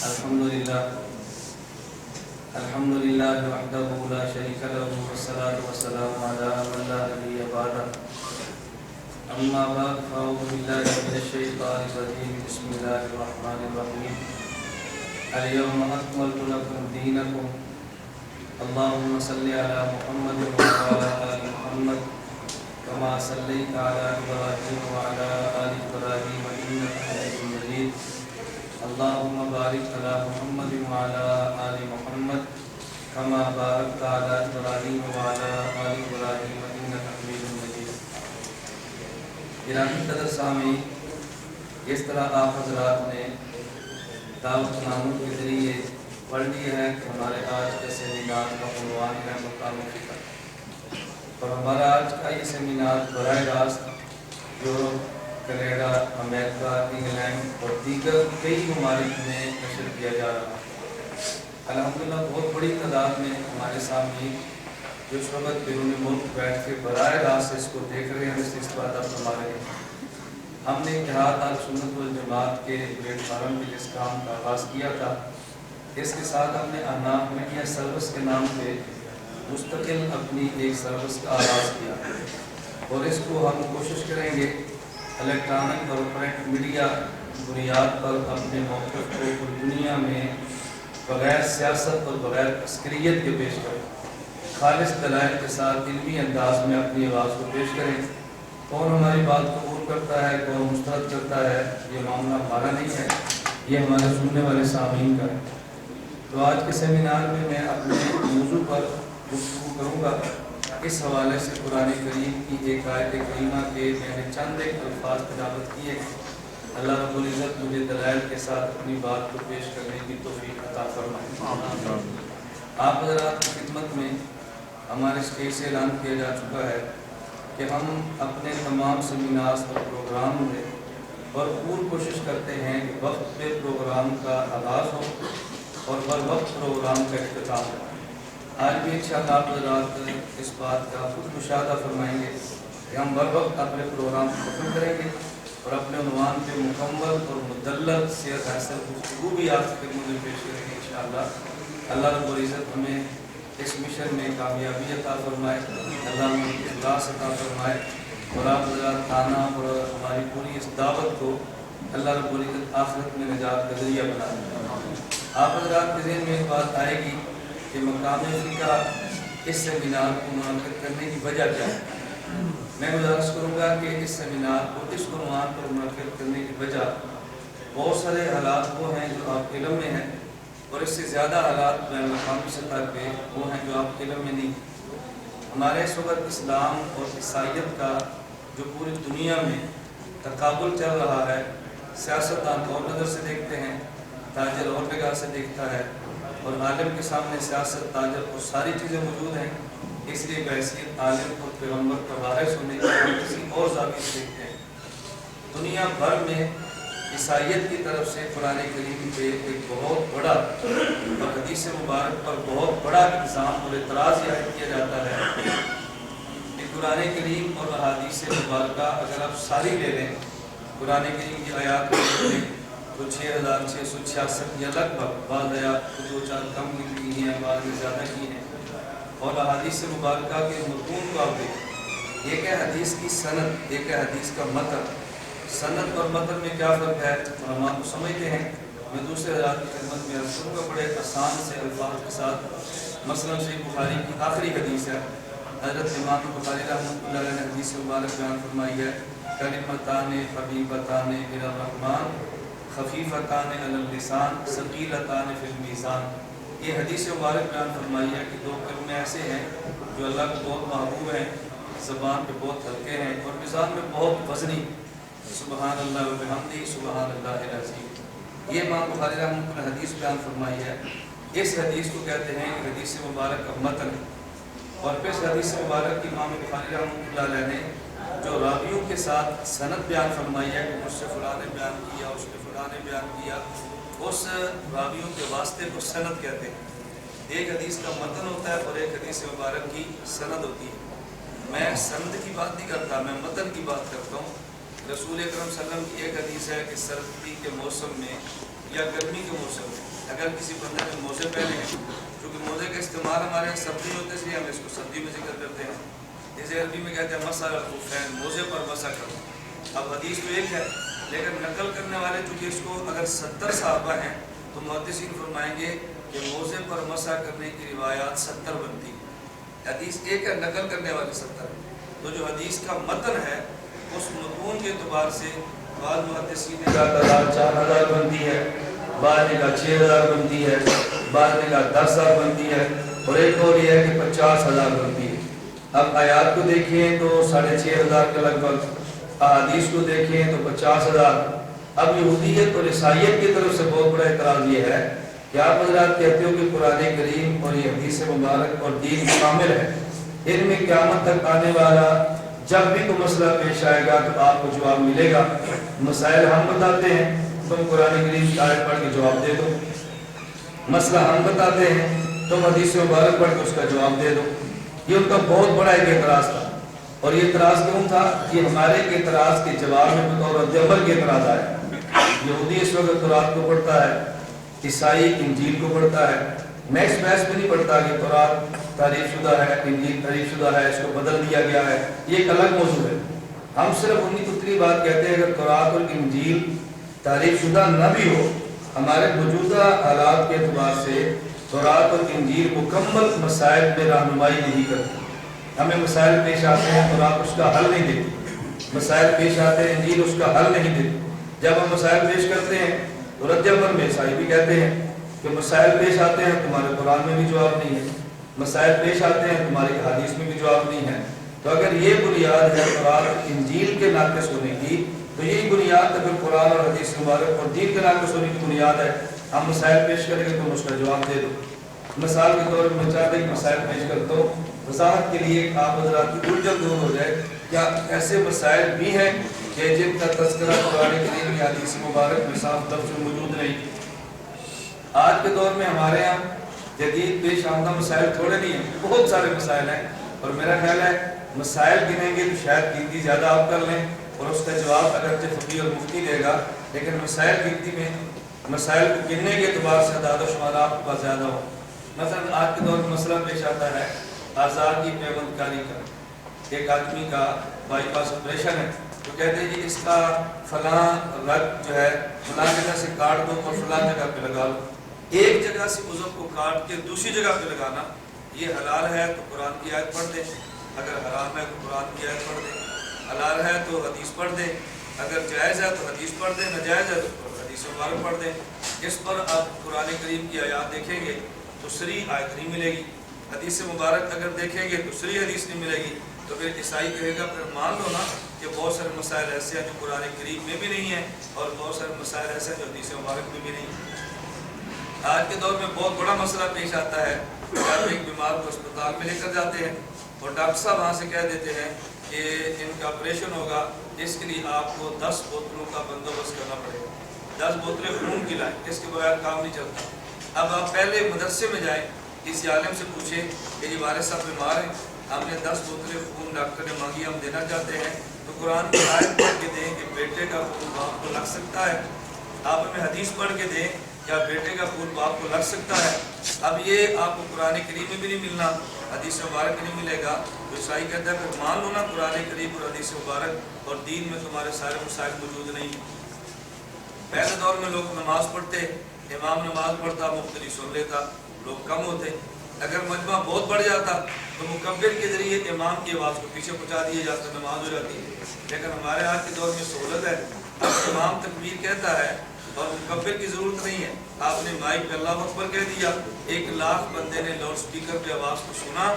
الحمد لله وحده لا شريك له والصلاة والسلام على من لا نبي بعده. أما بعد فأعوذ بالله من الشيطان الرجيم. بسم الله الرحمن الرحيم. اليوم أكملت لكم دينكم. اللهم صل على محمد وعلى آل محمد كما صليت على إبراهيم وعلى آل إبراهيم إنك حميد مجيد. اللهم بارك على محمد وعلى آل محمد كما باركت على إبراهيم وعلى آل إبراهيم إنك حميد مجيد. گرامی قدر سامعین، جس طرح آپ حضرات نے دعوت ناموں کے ذریعے پڑھ لیا ہے کہ ہمارے آج کے سیمینار کا عنوان ہے مقام فکر، اور ہمارا آج کا یہ سیمینار براہ راست یورپ، کینیڈا، امریکہ، انگلینڈ اور دیگر کئی ممالک میں نشر کیا جا رہا ہے. الحمدللہ بہت بڑی تعداد میں ہمارے سامنے جو اس وقت بیرون ملک بیٹھ کے براہ راست اس کو دیکھ رہے ہیں، اس سے استفادہ فرما رہے ہیں. ہم نے اتحاد اہل سنت والجماعت کے پلیٹ فارم پہ جس کام کا آغاز کیا تھا، اس کے ساتھ ہم نے احناف میڈیا سروس کے نام پہ مستقل اپنی ایک سروس کا آغاز کیا، اور اس کو ہم کوشش کریں گے الیکٹرانک اور پرنٹ میڈیا بنیاد پر اپنے موقف کو پوری دنیا میں بغیر سیاست اور بغیر عسکریت کے پیش کریں، خالص دلائل کے ساتھ علمی انداز میں اپنی آواز کو پیش کریں. کون ہماری بات قبول کرتا ہے، کون مسترد کرتا ہے، یہ معاملہ ہمارا نہیں ہے، یہ ہمارے سننے والے سامعین کا ہے. تو آج کے سیمینار میں میں اپنے موضوع پر گفتگو کروں گا. اس حوالے سے قرآن کریم کی ایک آیت کریمہ کے میں نے چند ایک الفاظ تلاوت کیے. اللہ رب العزت مجھے دلائل کے ساتھ اپنی بات کو پیش کرنے کی توفیق عطا فرمائے. آپ حضرات کی خدمت میں ہمارے اسٹیج سے اعلان کیا جا چکا ہے کہ ہم اپنے تمام سیمینار اور پروگرام میں بھرپور کوشش کرتے ہیں کہ وقت پہ پروگرام کا آغاز ہو اور بر وقت پروگرام کا اختتام ہو. آج بھی انشاءاللہ آپ حضرات اس بات کا خود مشاہدہ فرمائیں گے کہ ہم بر وقت اپنے پروگرام کو ختم کریں گے اور اپنے عنوان پہ مکمل اور مدلل سیرت حاصل گفتگو بھی آپ کے خدمت میں پیش کریں گے انشاءاللہ. اللہ رب العزت ہمیں اس مشن میں کامیابی عطا فرمائے، اللہ ہمیں اخلاص عطا فرمائے، اور آپ حضرات خانہ اور ہماری پوری اس دعوت کو اللہ رب العزت آخرت میں نجات کا ذریعہ بنا دے. آپ حضرات کے ذہن میں ایک بات آئے گی کہ مقام فکر اس سیمینار کو منعقد کرنے کی وجہ کیا ہے. میں گزارش کروں گا کہ اس سیمینار کو اس عنوان پر منعقد کرنے کی وجہ بہت سارے حالات وہ ہیں جو آپ کے علم میں ہیں، اور اس سے زیادہ حالات بین الاقوامی سطح پہ وہ ہیں جو آپ کے علم میں نہیں. ہمارے اس وقت اسلام اور عیسائیت کا جو پوری دنیا میں تقابل چل رہا ہے، سیاستدان اور نظر سے دیکھتے ہیں، تاجر اور نگاہ سے دیکھتا ہے، اور عالم کے سامنے سیاست، تاجر اور ساری چیزیں موجود ہیں. اس لیے بحیثیت عالم اور پیغمبر کا وارث ہونے کے لیے کسی اور زاویے سے دیکھتے ہیں. دنیا بھر میں عیسائیت کی طرف سے قرآن کریم پہ ایک بہت بڑا اور حدیث مبارک پر بہت بڑا الزام اور اعتراض عائد کیا جاتا ہے کہ قرآن کریم اور احادیث مبارکہ اگر آپ ساری لے لیں، قرآن کریم کی آیات کو لیں تو 6666 یا لگ بھگ، بعض آیات کو 2-4 کم کی ہیں، بعض میں زیادہ کی ہیں، اور احادیث مبارکہ کے متون کو آپ دیکھیں. ایک ہے حدیث کی سند، ایک ہے حدیث کا متن. سند اور متن میں کیا فرق ہے ہم آپ کو سمجھتے ہیں. میں دوسرے حضرات کی خدمت میں عرض کروں گا بڑے آسان سے الفاظ کے ساتھ. مثلا صحیح بخاری کی آخری حدیث ہے، حضرت امام بخاری رحمۃ اللہ علیہ نے حدیث مبارک بیان فرمائی ہے، کلمتان حبیبتان الی الرحمن خفیفتان علی اللسان ثقیلتان فی المیزان. یہ حدیث مبارک بیان فرمائی ہے کہ 2 کلمے ایسے ہیں جو اللہ کو بہت محبوب ہیں، زبان پہ بہت ہلکے ہیں اور میزان میں بہت وزنی. سبحان اللہ و بحمدہ سبحان اللہ العظیم. یہ امام بخاری رحمۃ اللہ حدیث بیان فرمائی ہے. اس حدیث کو کہتے ہیں حدیث مبارک کا متن. اور پھر اس حدیث مبارک کی امام بخاری رحمۃ اللہ علیہ نے جو راویوں کے ساتھ سند بیان فرمائی ہے کہ مجھ سے فلاں نے بیان کیا، اس نے فلاں نے بیان کیا، اس راویوں کے واسطے کو سند کہتے ہیں. ایک حدیث کا متن ہوتا ہے اور ایک حدیث مبارک کی سند ہوتی ہے. میں سند کی بات نہیں کرتا، میں متن کی بات کرتا ہوں. رسول اکرم صلی اللہ علیہ وسلم کی ایک حدیث ہے کہ سردی کے موسم میں یا گرمی کے موسم میں اگر کسی بندے نے موزے پہنے ہیں، کیونکہ موزے کا استعمال ہمارے یہاں سردی ہوتے اس لیے ہم اس کو سردی میں ذکر کرتے ہیں، جیسے عربی میں کہتے ہیں مسح الخفین، موزے پر مسح کرو۔ اب حدیث تو ایک ہے لیکن نقل کرنے والے چونکہ اس کو اگر 70 صحابہ ہیں تو محدثین فرمائیں گے کہ موزے پر مسح کرنے کی روایات 70 بنتی ہے۔ حدیث ایک ہے، نقل کرنے والے 70 ہیں، تو جو حدیث کا متن ہے اس متون کے اعتبار سے بعض محدثین نے کہا 4000 بنتی ہے، بعض نے کہا 6000 بنتی ہے، بعض نے کہا 10000 بنتی ہے، اور ایک اور یہ ہے کہ 50000 بنتی ہے۔ اب آیات کو دیکھیں تو 6500 کے لگ بھگ، احادیث کو دیکھیں تو 50000۔ اب یہودیت اور عیسائیت کی طرف سے بہت بڑا اعتراض یہ ہے کہ آپ حضرات کہتے ہو کہ قرآن کریم اور یہ حدیث مبارک اور دین کامل ہے، ان میں قیامت تک آنے والا جب بھی کوئی مسئلہ پیش آئے گا تو آپ کو جواب ملے گا۔ مسائل ہم بتاتے ہیں، تم قرآن کریم کی آیت پڑھ کے جواب دے دو، مسئلہ ہم بتاتے ہیں، تم حدیث مبارک پڑھ کے اس کا جواب دے دو۔ یہ ان کا بہت بڑا ایک اعتراض تھا، اور یہ اعتراض کیوں تھا؟ یہ ہمارے ایک اعتراض کے جواب میں بطور رد عمل کے اعتراض آئے۔ یہودی اس وقت تورات کو پڑھتا ہے، عیسائی انجیل کو پڑھتا ہے، میں اس بحث میں نہیں پڑھتا کہ تورات تعریف شدہ ہے، انجیل تعریف شدہ ہے، اس کو بدل دیا گیا ہے، یہ ایک الگ موضوع ہے۔ ہم صرف انی اتنی بات کہتے ہیں اگر تورات اور انجیل تعریف شدہ نہ بھی ہو، ہمارے موجودہ حالات کے اعتبار سے تورات اور انجیل مکمل مسائل میں رہنمائی نہیں کرتی۔ ہمیں مسائل پیش آتے ہیں، تورات اس کا حل نہیں دیتی، مسائل پیش آتے ہیں، انجیل اس کا حل نہیں دیتی۔ جب ہم مسائل پیش کرتے ہیں تو رد عمل میں عیسائی بھی کہتے ہیں کہ مسائل پیش آتے ہیں تمہارے قرآن میں بھی جواب نہیں ہے، مسائل پیش آتے ہیں تمہاری حدیث میں بھی جواب نہیں ہے۔ تو اگر یہ بنیاد ہے تورات انجیل کے ناقص ہونے کی، تو یہی بنیاد اگر قرآن اور حدیث مبارک اور دین کے ناقص ہونے کی بنیاد ہے، ہم مسائل پیش کریں گے تو اس کا جواب دے دو۔ مثال کے طور پر میں چاہتا ہوں کہ مسائل پیش کرتا ہوں وضاحت کے لیے، آپ حضرات کی الجھن دور ہو جائے۔ کیا ایسے مسائل بھی ہیں کہ جن کا تذکرہ قرآن کریم کی حدیث مبارک میں صاف لفظ موجود نہیں؟ آج کے دور میں ہمارے یہاں جدید پیش آمدہ مسائل تھوڑے نہیں ہیں، بہت سارے مسائل ہیں، اور میرا خیال ہے مسائل گنیں گے تو شاید گنتی زیادہ آپ کر لیں اور اس کا جواب اگرچہ فقیہ اور مفتی دے گا، لیکن مسائل گنتی میں مسائل کو گننے کے اعتبار سے اعداد و شمار آپ کے پاس زیادہ ہو۔ مثلا آج کے دور میں مسئلہ پیش آتا ہے آزاد کی پیوند کاری کا، ایک آدمی کا بائی پاس آپریشن ہے، تو کہتے ہیں جی اس کا فلاں رگ جو ہے فلاں جگہ سے کاٹ دو اور فلاں جگہ پہ لگا لو۔ ایک جگہ سے عضو کو کاٹ کے دوسری جگہ پہ لگانا یہ حلال ہے تو قرآن کی آیت پڑھ دیں، اگر حرام ہے تو قرآن کی آیت پڑھ دیں، حلال ہے تو حدیث پڑھ دیں، اگر جائز ہے تو حدیث پڑھ دیں، ناجائز ہے تو حدیث مبارک پڑھ دیں۔ اس پر آپ قرآن کریم کی آیات دیکھیں گے تو صریح آیت نہیں ملے گی، حدیث مبارک اگر دیکھیں گے تو صریح حدیث نہیں ملے گی، تو پھر عیسائی کہے گا پھر مان لو نا کہ بہت سارے مسائل ایسے ہیں جو قرآن کریم میں بھی نہیں ہیں اور بہت سارے مسائل ایسے ہیں جو حدیث مبارک میں بھی نہیں ہیں۔ آج کے دور میں بہت بڑا مسئلہ پیش آتا ہے کہ آپ ایک بیمار کو اسپتال میں لے کر جاتے ہیں اور ڈاکٹر صاحب وہاں سے کہہ دیتے ہیں کہ ان کا آپریشن ہوگا، اس کے لیے آپ کو 10 بوتلوں کا بندوبست کرنا پڑے گا، 10 بوتلیں خون کی لائیں، اس کے بغیر کام نہیں چلتا۔ اب آپ پہلے مدرسے میں جائیں، کسی عالم سے پوچھیں کہ یہ والد صاحب بیمار ہیں، ہم نے 10 بوتلیں خون ڈاکٹر نے مانگی، ہم دینا چاہتے ہیں، تو قرآن کی آیت پڑھ کے دیں کہ بیٹے کا خون باپ کو لگ سکتا ہے، آپ ہمیں حدیث پڑھ کے دیں کیا بیٹے کا خون باپ کو لگ سکتا ہے۔ اب یہ آپ کو قرآن کریم میں بھی نہیں ملنا، حدیث مبارک نہیں ملے گا، تو عیسائی کہتا ہے پھر مان لو نا قرآن کریم اور حدیث مبارک اور دین میں تمہارے سارے مسائل موجود نہیں۔ پہلے دور میں لوگ نماز پڑھتے، امام نماز پڑھتا، مقتدی سن لیتا، لوگ کم ہوتے، اگر مجمع بہت بڑھ جاتا تو مکبر کے ذریعے امام کی آواز کو پیچھے پہنچا دیا جاتا، نماز ہو جاتی۔ لیکن ہمارے آج کے دور میں سہولت ہے، اب امام تکبیر کہتا ہے اور مکبر کی ضرورت نہیں ہے، آپ نے مائک پہ اللہ اکبر کہہ دیا، 1 لاکھ بندے نے لاؤڈ سپیکر پہ آواز کو سنا،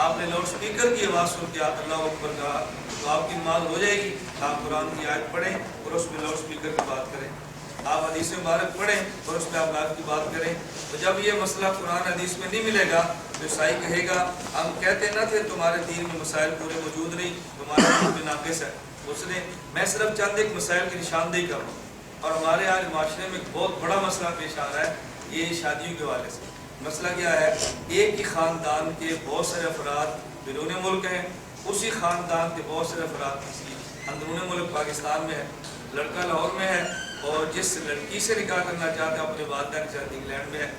آپ نے لاؤڈ سپیکر کی آواز سن کے اللہ اکبر کہا تو آپ کی نماز ہو جائے گی۔ آپ قرآن کی آیت پڑھیں اور اس میں لاؤڈ سپیکر کی بات کریں، آپ حدیث مبارک پڑھیں اور اس میں آپ لائف کی بات کریں۔ تو جب یہ مسئلہ قرآن حدیث میں نہیں ملے گا تو عیسائی کہے گا ہم کہتے نہ تھے تمہارے دین میں مسائل پورے موجود نہیں، تمہارے دین میں ناقص ہے۔ اس نے میں صرف چند ایک مسائل کی نشاندہی کروں، اور ہمارے آج معاشرے میں ایک بہت بڑا مسئلہ پیش آ رہا ہے، یہ شادیوں کے حوالے سے۔ مسئلہ کیا ہے؟ ایک ہی خاندان کے بہت سارے افراد بیرون ملک ہیں، اسی خاندان کے بہت سارے افراد کسی اندرون ملک پاکستان میں ہے، لڑکا لاہور میں ہے، اور جس لڑکی سے نکاح کرنا چاہتا ہے اپنے والدین کے ساتھ انگلینڈ میں ہے،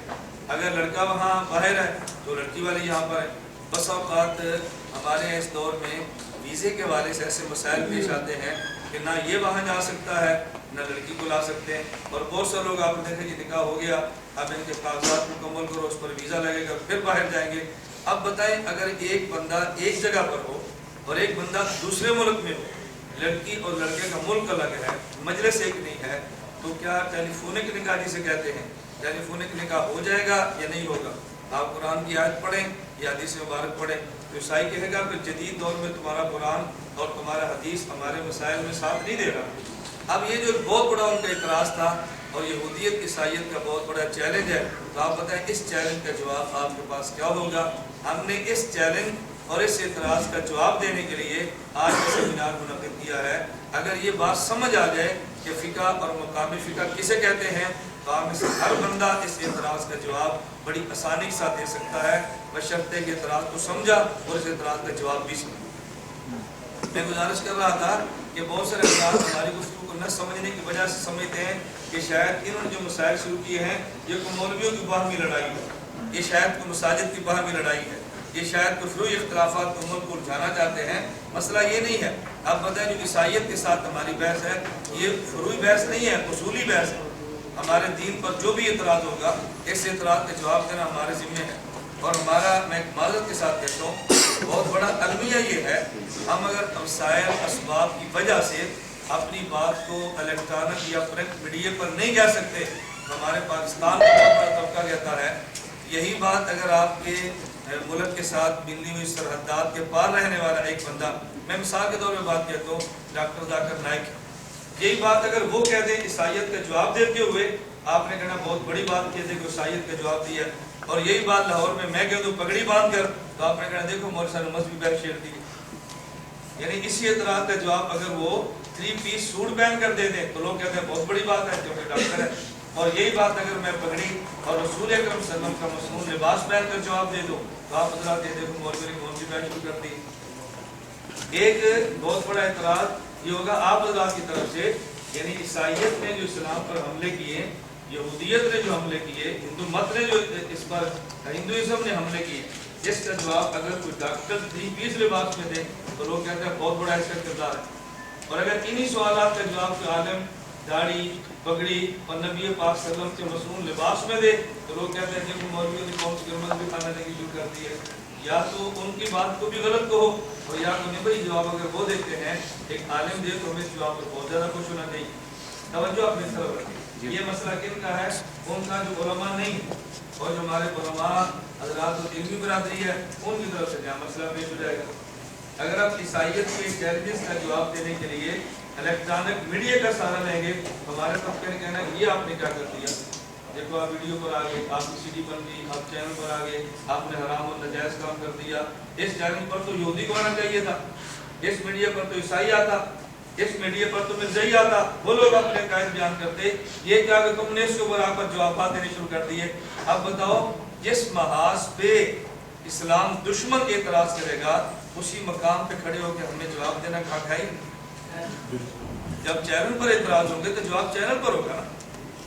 اگر لڑکا وہاں باہر ہے تو لڑکی والے یہاں پر ہے۔ بس اوقات ہمارے اس دور میں ویزے کے حوالے سے ایسے مسائل پیش آتے ہیں کہ نہ یہ وہاں جا سکتا ہے نہ لڑکی کو لا سکتے ہیں، اور بہت سے لوگ آپ نے دیکھے کہ نکاح ہو گیا، اب ان کے کاغذات مکمل کرو، اس پر ویزا لگے گا، پھر باہر جائیں گے۔ اب بتائیں اگر ایک بندہ ایک جگہ پر ہو اور ایک بندہ دوسرے ملک میں ہو، لڑکی اور لڑکے کا ملک الگ ہے، مجلس ایک نہیں ہے، تو کیا ٹیلی فونک نکاح جسے کہتے ہیں، ٹیلی فونک نکاح ہو جائے گا یا نہیں ہوگا؟ آپ قرآن کی آیت پڑھیں یا حدیث مبارک پڑھیں تو عیسائی کہے گا کہ جدید دور میں تمہارا قرآن اور تمہارا حدیث ہمارے مسائل میں ساتھ نہیں دے رہا۔ اب یہ جو بہت بڑا ان کا اعتراض تھا اور یہودیت عیسائیت کا بہت بڑا چیلنج ہے، تو آپ بتائیں اس چیلنج کا جواب آپ کے پاس کیا ہوگا؟ ہم نے اس چیلنج اور اس اعتراض کا جواب دینے کے لیے آج کا سیمینار منعقد کیا ہے۔ اگر یہ بات سمجھ آ جائے کہ فقہ اور مقامی فقہ کسے کہتے ہیں تو آپ میں سے ہر بندہ اس اعتراض کا جواب بڑی آسانی کے ساتھ دے سکتا ہے، بشرطے کہ اعتراض کو سمجھا اور اس اعتراض کا جواب بھی سمجھا۔ میں گزارش کر رہا تھا کہ بہت سارے افراد ہماری گفتگو کو نہ سمجھنے کی وجہ سے سمجھتے ہیں کہ شاید انہوں نے جو مسائل شروع کیے ہیں یہ کوئی مولویوں کی باہمی لڑائی ہے، یہ شاید کوئی مساجد کی باہمی لڑائی ہے، یہ شاید کوئی فروعی اختلافات کو ملک کو الجھانا چاہتے ہیں۔ مسئلہ یہ نہیں ہے۔ اب بتائیں جو عیسائیت کے ساتھ ہماری بحث ہے یہ فروعی بحث نہیں ہے، اصولی بحث ہے۔ ہمارے دین پر جو بھی اعتراض ہوگا اس اعتراض کا جواب دینا ہمارے ذمہ ہے، اور ہمارا میں ایک معذرت کے ساتھ کہتا ہوں بہت بڑا المیہ یہ ہے، ہم اگر وسائل اسباب کی وجہ سے اپنی بات کو الیکٹرانک یا پرنٹ میڈیا پر نہیں کہہ سکتے، ہمارے پاکستان کا بہت بڑا طبقہ کہتا ہے۔ یہی بات اگر آپ کے ملک کے ساتھ ملنی ہوئی سرحدات کے پار رہنے والا ایک بندہ، میں مثال کے طور پہ بات کہتا ہوں ڈاکٹر ذاکر نائک، یہی بات اگر وہ کہہ دیں عیسائیت کا جواب دیتے ہوئے، آپ نے کہنا بہت بڑی بات کی تھی کہ عیسائیت کا جواب دیا، اور یہی بات لاہور میں کہہ دوں پگڑی باندھ کر تو آپ نے کہنا دیکھو مولوی صاحب نے مذہبی بحث چھیڑ دی۔ یعنی اسی اعتراض کا جواب اگر وہ 3 پیس سوٹ پہن کر دے دیں تو لوگ کہتے ہیں بہت بڑی بات ہے کیونکہ ڈاکٹر ہے، اور یہی بات اگر میں پگڑی اور رسول اکرم صلی اللہ علیہ وسلم کا مصنون لباس پہن کر جواب دے دوں تو آپ حضرات یہ دیکھو مولوی نے کون سی بحث شروع کر دی۔ ایک بہت بڑا اعتراض یہ ہوگا آپ حضرات کی طرف سے، یعنی عیسائیت نے جو اسلام پر حملے کیے، یہودیت نے جو حملے کیے، ہندو مت نے جو اس پر ہندوازم نے حملے کیے، جس کا جواب اگر کوئی ڈاکٹر 3 پیس لباس میں دے تو لوگ کہتے ہیں بہت بڑا اس کا کردار ہے، اور اگر انہی سوالات کا جواب کوئی عالم داڑھی پگڑی اور نبی پاک صلی اللہ علیہ وسلم کے مصنون لباس میں دے تو لوگ کہتے ہیں کہ مولویوں نے کون سی گرمت بھی کھانا دینے شروع کر دی ہے، یا تو ان کی بات کو بھی غلط کہو اور یا تو نہیں بھائی جواب اگر وہ دیتے ہیں ایک عالم دے تو ہمیں جواب پر بہت زیادہ خوش ہونا چاہیے۔ توجہ اپنی طرف رکھیں، یہ مسئلہ کن کا ہے؟ ان کا جو علماء نہیں ہے، اور جو ہمارے علماء حضرات و علمی برادری ہے ان کی طرف سے جہاں مسئلہ پیش ہو جائے گا۔ اگر آپ عیسائیت کے چیلنجز کا جواب دینے کے لیے الیکٹرانک میڈیا کا سہارا لیں گے ہمارے طبقے نے کہنا ہے یہ آپ نے کیا کر دیا، دیکھو آپ ویڈیو پر آگے، آپ کی CD بن گئی، آپ چینل پر آگے، آپ نے حرام اور نجائز کام کر دیا، اس چینل پر تو یہودی کو آنا چاہیے تھا، اس میڈیا پر تو عیسائی آتا، اس میڈیا پر تو مرزائی آتا، وہ لوگ اپنے عقائد بیان کرتے، یہ کیا کہ تم نے اس کے اوپر آپ پر جوابات دینے شروع کر دیے۔ اب بتاؤ جس محاذ پہ اسلام دشمن اعتراض کرے گا اسی مقام پہ کھڑے ہو کے ہمیں جواب دینا کھا کھائی؟ جب چینل پر اعتراض ہوں گے تو جواب چینل پر ہوگا نا،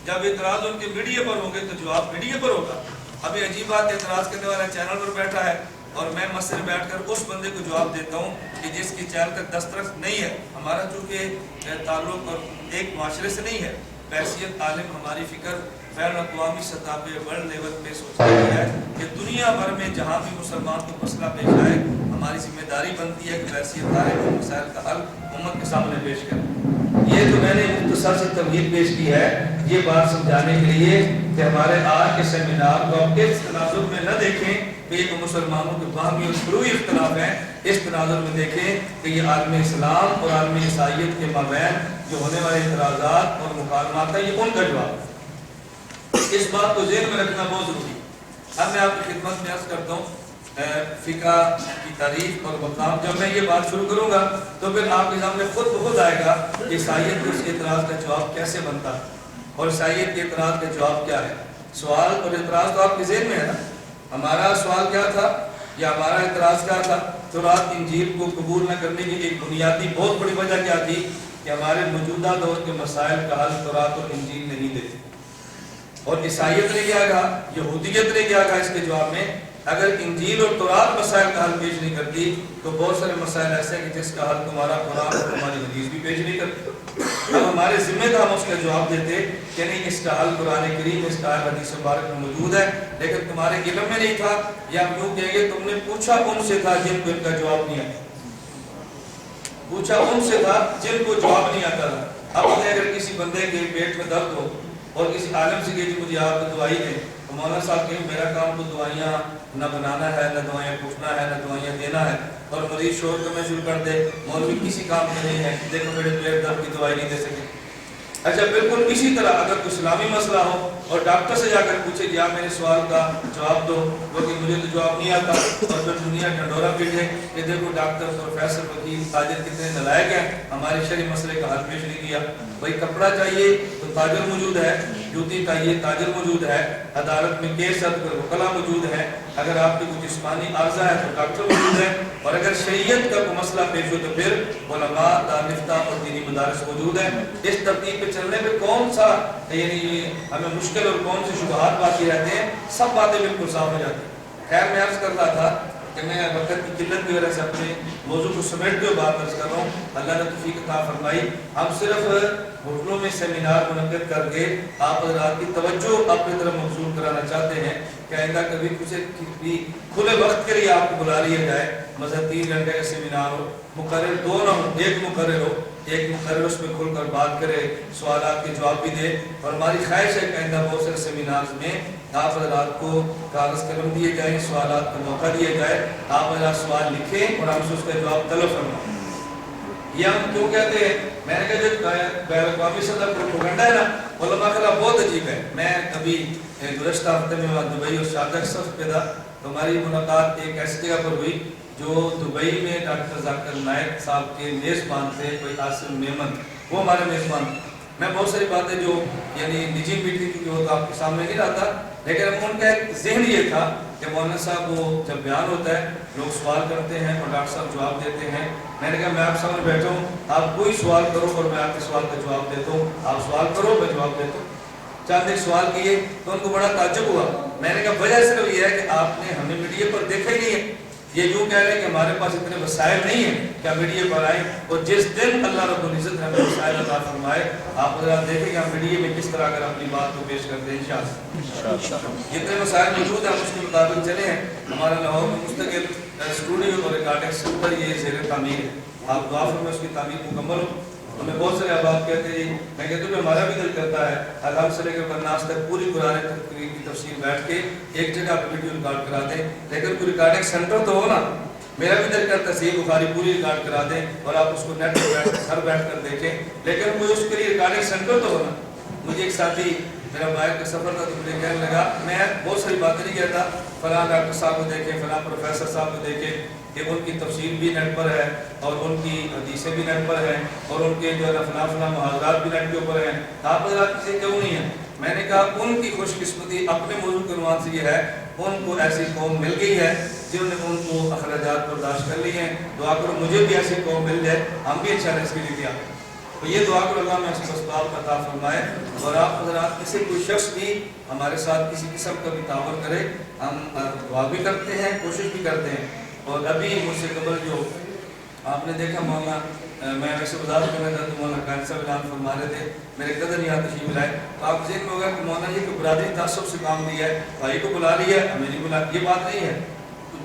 جب اعتراض ان کے میڈیا پر ہوں گے تو جواب میڈیا پر ہوگا۔ ابھی عجیب بات، اعتراض کرنے والا چینل پر بیٹھا ہے اور میں مسئلے بیٹھ کر اس بندے کو جواب دیتا ہوں کہ جس کی چینل تک دسترس نہیں ہے۔ ہمارا چونکہ تعلق اور ایک معاشرے سے نہیں ہے، بحیثیت عالم ہماری فکر بین الاقوامی سطح پہ ورلڈ لیول پہ سوچتی ہے کہ دنیا بھر میں جہاں بھی مسلمان کو مسئلہ پیش آئے ہماری ذمہ داری بنتی ہے کہ بحیثیت عالم مسائل کا حل امت کے سامنے پیش کریں۔ یہ تو میں نے مختصر سے تمہید پیش کی ہے یہ بات سمجھانے کے لیے کہ ہمارے آج کے سیمینار کو آپ اس تناظر میں نہ دیکھیں کہ یہ مسلمانوں کے باہمی اور فروعی اختلاف ہیں، اس تناظر میں دیکھیں کہ یہ عالم اسلام اور عالم عیسائیت کے مابین جو ہونے والے اعتراضات اور مکالمات ہیں یہ ان کا جواب ہے۔ اس بات کو ذہن میں رکھنا بہت ضروری ہے۔ اب میں آپ کی خدمت میں عرض کرتا ہوں فقہ کی تعریف اور مقام، جب میں یہ بات شروع کروں گا تو پھر آپ کے سامنے خود بخود آئے گا کہ عیسائیت کے اس اعتراض کا جواب کیسے بنتا ہے اور عیسائیت کے اعتراض کا جواب کیا ہے۔ سوال اور اعتراض تو آپ کے ذہن میں ہے نا، ہمارا سوال کیا تھا یا ہمارا اعتراض کیا تھا؟ تورات انجیل کو قبول نہ کرنے کی ایک بنیادی بہت بڑی وجہ کیا تھی کہ ہمارے موجودہ دور کے مسائل کا حل تورات اور انجیل نہیں دیتے. اور عیسائیت نے کیا کہا, یہودیت نے کیا کہا اس کے جواب میں, اگر انجیل اور تورات مسائل کا حل پیش نہیں کرتی تو بہت سارے مسائل ایسے ہیں کہ جس کا حل تمہارا قرآن اور تمہاری حدیث بھی پیش نہیں کرتی. اب ہمارے ذمہ تھا ہم اس کا جواب دیتے کہ نہیں, اس کا حل قرآن کریم, اس کا حل حدیث مبارک میں موجود ہے, لیکن تمہارے علم میں نہیں تھا, یا ہم یوں کہیں گے تم نے پوچھا ان سے تھا جن کو ان کا جواب نہیں آتا. پوچھا ان سے تھا جن کو جواب نہیں آتا تھا. اب اگر کسی بندے کے پیٹ میں درد ہو اور کسی عالم سے کہ مجھے آپ دوائی دیں, تو مولانا صاحب کہیں میرا کام تو دوائیاں نہ بنانا ہے, نہ دوائیاں پوچھنا ہے, نہ دوائیاں دینا ہے, اور مریض شور کرنا شروع کر دے, مولوی کسی کام میں نہیں ہے, دیکھو میرے پیٹ درد کی دوائی نہیں دے سکے. اچھا بالکل اسی طرح اگر کوئی اسلامی مسئلہ ہو اور ڈاکٹر سے جا کر پوچھے کہ آپ میرے سوال کا جواب دو, کیونکہ مجھے تو جواب نہیں آتا, اور پھر دنیا ڈنڈورا پیٹے کہ دیکھو ڈاکٹر, پروفیسر, وکیل, تاجر کتنے نالائق ہیں, ہمارے شرعی مسئلے کا حل پیش نہیں کیا. بھائی کپڑا چاہیے تو تاجر موجود ہے, جوتی چاہیے تاجر موجود ہے, عدالت میں کیس رد کر وکلا موجود ہے, اگر آپ کی کوئی جسمانی عارضہ ہے تو ڈاکٹر موجود ہے, اور اگر شریعت کا کوئی مسئلہ پیش ہو تو پھر علماء, دانستہ اور دینی مدارس موجود ہیں. اس ترتیب پہ چلنے پہ کون سا یعنی ہمیں مشکل اور کون سے شبہات باقی رہتے ہیں, سب باتیں بالکل صاف ہو جاتی ہیں. خیر میں عرض کر رہا تھا کہ میں وقت کی قلت کی وجہ سے اپنے موضوع کو سمیٹ کے بات عرض کر رہا ہوں. اللہ نے توفیق عطا فرمائی. ہم صرف ہوٹلوں میں سیمینار منعقد کر کے آپ حضرات کی توجہ اپنی طرف مبذول کرانا چاہتے ہیں کہ آئندہ کبھی کسی کھلے وقت کے لیے آپ کو بلا لیا جائے, مذہب 3 گھنٹے کا سیمینار ہو, مقرر 2 نہ ہو, ایک مقرر ہو, ایک مقرر اس پہ کھل کر بات کرے, سوالات کے جواب بھی دے. اور ہماری خواہش ہے کہ آئندہ بہت سارے سیمینارز میں آپ حضرات کو کاغذ قلم دیے جائیں, سوالات کا موقع دیا جائے, آپ حضرات سوال لکھیں اور ہم سے اس کا جواب طلب فرمائیں. یہ ہم کیوں کہتے ہیں, میں نے کہا جو بین الاقوامی سطح پروپیگنڈا ہے نا, علماء خلا بہت عجیب ہے. میں ابھی گزشتہ ہفتے میں وہاں دبئی اور شارجہ سفر پہ تھا, تو ہماری ملاقات ایک ایسی جگہ پر ہوئی جو دبئی میں ڈاکٹر ذاکر نائک صاحب کے میزبان تھے, کوئی عاصم میمن, وہ ہمارے میزبان تھے. میں بہت ساری باتیں جو یعنی نجی میٹنگ کی وہ تو آپ کے سامنے نہیں رہتا, لیکن ان کا ایک ذہن یہ تھا کہ مولانا صاحب وہ جب بیان ہوتا ہے لوگ سوال کرتے ہیں اور ڈاکٹر صاحب جواب دیتے ہیں. میں نے کہا میں آپ سامنے بیٹھا ہوں, آپ کوئی سوال کرو اور میں آپ کے سوال کا جواب دیتا ہوں, آپ سوال کرو میں جواب دیتا ہوں. چند ایک سوال کیے تو ان کو بڑا تعجب ہوا. میں نے کہا وجہ صرف یہ ہے کہ آپ نے ہمیں میڈیا پر دیکھا ہی نہیں ہے. یہ یوں کہہ رہے ہیں کہ ہمارے پاس اتنے وسائل نہیں ہیں کہ ہم میڈیا پر آئیں, اور جس دن اللہ رب العزت ہمیں وسائل عطا فرمائے آپ حضرات دیکھیں کہ ہم میڈیا میں کس طرح اگر اپنی بات کو پیش کرتے ہیں انشاءاللہ. جتنے وسائل موجود ہیں ہم اس کے مطابق چلے ہیں. ہمارا لاہور میں مستقل اسٹوڈیو اور ریکارڈنگ سینٹر یہ زیر تعمیر ہے, آپ دعا فرمائیں اس کی تعمیر مکمل ہو. ہمیں بہت سارے احباب کہتے ہیں, میں کہتا ہوں کہ ہمارا بھی دل کرتا ہے الحمد سے لے کر بناس تک پوری قرآن کی تفسیر بیٹھ کے ایک جگہ پہ ویڈیو ریکارڈ کرا دیں, لیکن کوئی ریکارڈنگ سینٹر تو ہو نا. میرا بھی دل کرتا ہے صحیح بخاری پوری ریکارڈ کرا دیں اور آپ اس کو نیٹ پہ گھر بیٹھ کر دیکھیں, لیکن کوئی اس کے لیے ریکارڈنگ سینٹر تو ہو نا. مجھے ایک ساتھی میرا باہر کا سفر تھا تو مجھے کہنے لگا, میں بہت ساری باتیں نہیں کہتا, فلاں ڈاکٹر صاحب کو دیکھیں, فلاں پروفیسر صاحب کو دیکھیں کہ ان کی تفسیر بھی نیٹ پر ہے اور ان کی حدیثیں بھی نیٹ پر ہیں اور ان کے جو ہے فلاں فلاں محاذرات بھی نیٹ کے اوپر ہیں, آپ حضرات کسی کیوں نہیں ہیں. میں نے کہا ان کی خوش قسمتی اپنے موضوع کے عنوان سے یہ ہے, ان کو ایسی قوم مل گئی ہے جنہوں نے ان کو اخراجات برداشت کر لی ہیں. دعا کرو مجھے بھی ایسی قوم مل جائے, ہم بھی انشاءاللہ اس کے لیے تیار ہیں. تو یہ دعا کرو اللہ میں اس اسباب کا عطا فرمائے, اور آپ حضرات کسی کوئی شخص بھی ہمارے ساتھ کسی قسم کا بھی تعاون کرے, ہم دعا بھی کرتے ہیں, کوشش بھی کرتے ہیں. اور ابھی مجھ سے قبل جو آپ نے دیکھا مولانا, میں ویسے وضاحت کرنا چاہتا ہوں, مولانا قائد صاحب اعلان فرما رہے تھے, میرے قدر یہاں تشریف لائے, تو آپ ذہن میں ہوگا کہ مولانا یہ کہ برادری تعصب سے کام لیا ہے, بھائی کو بلا لیا ہے ہمیں نہیں بلا, یہ بات نہیں ہے.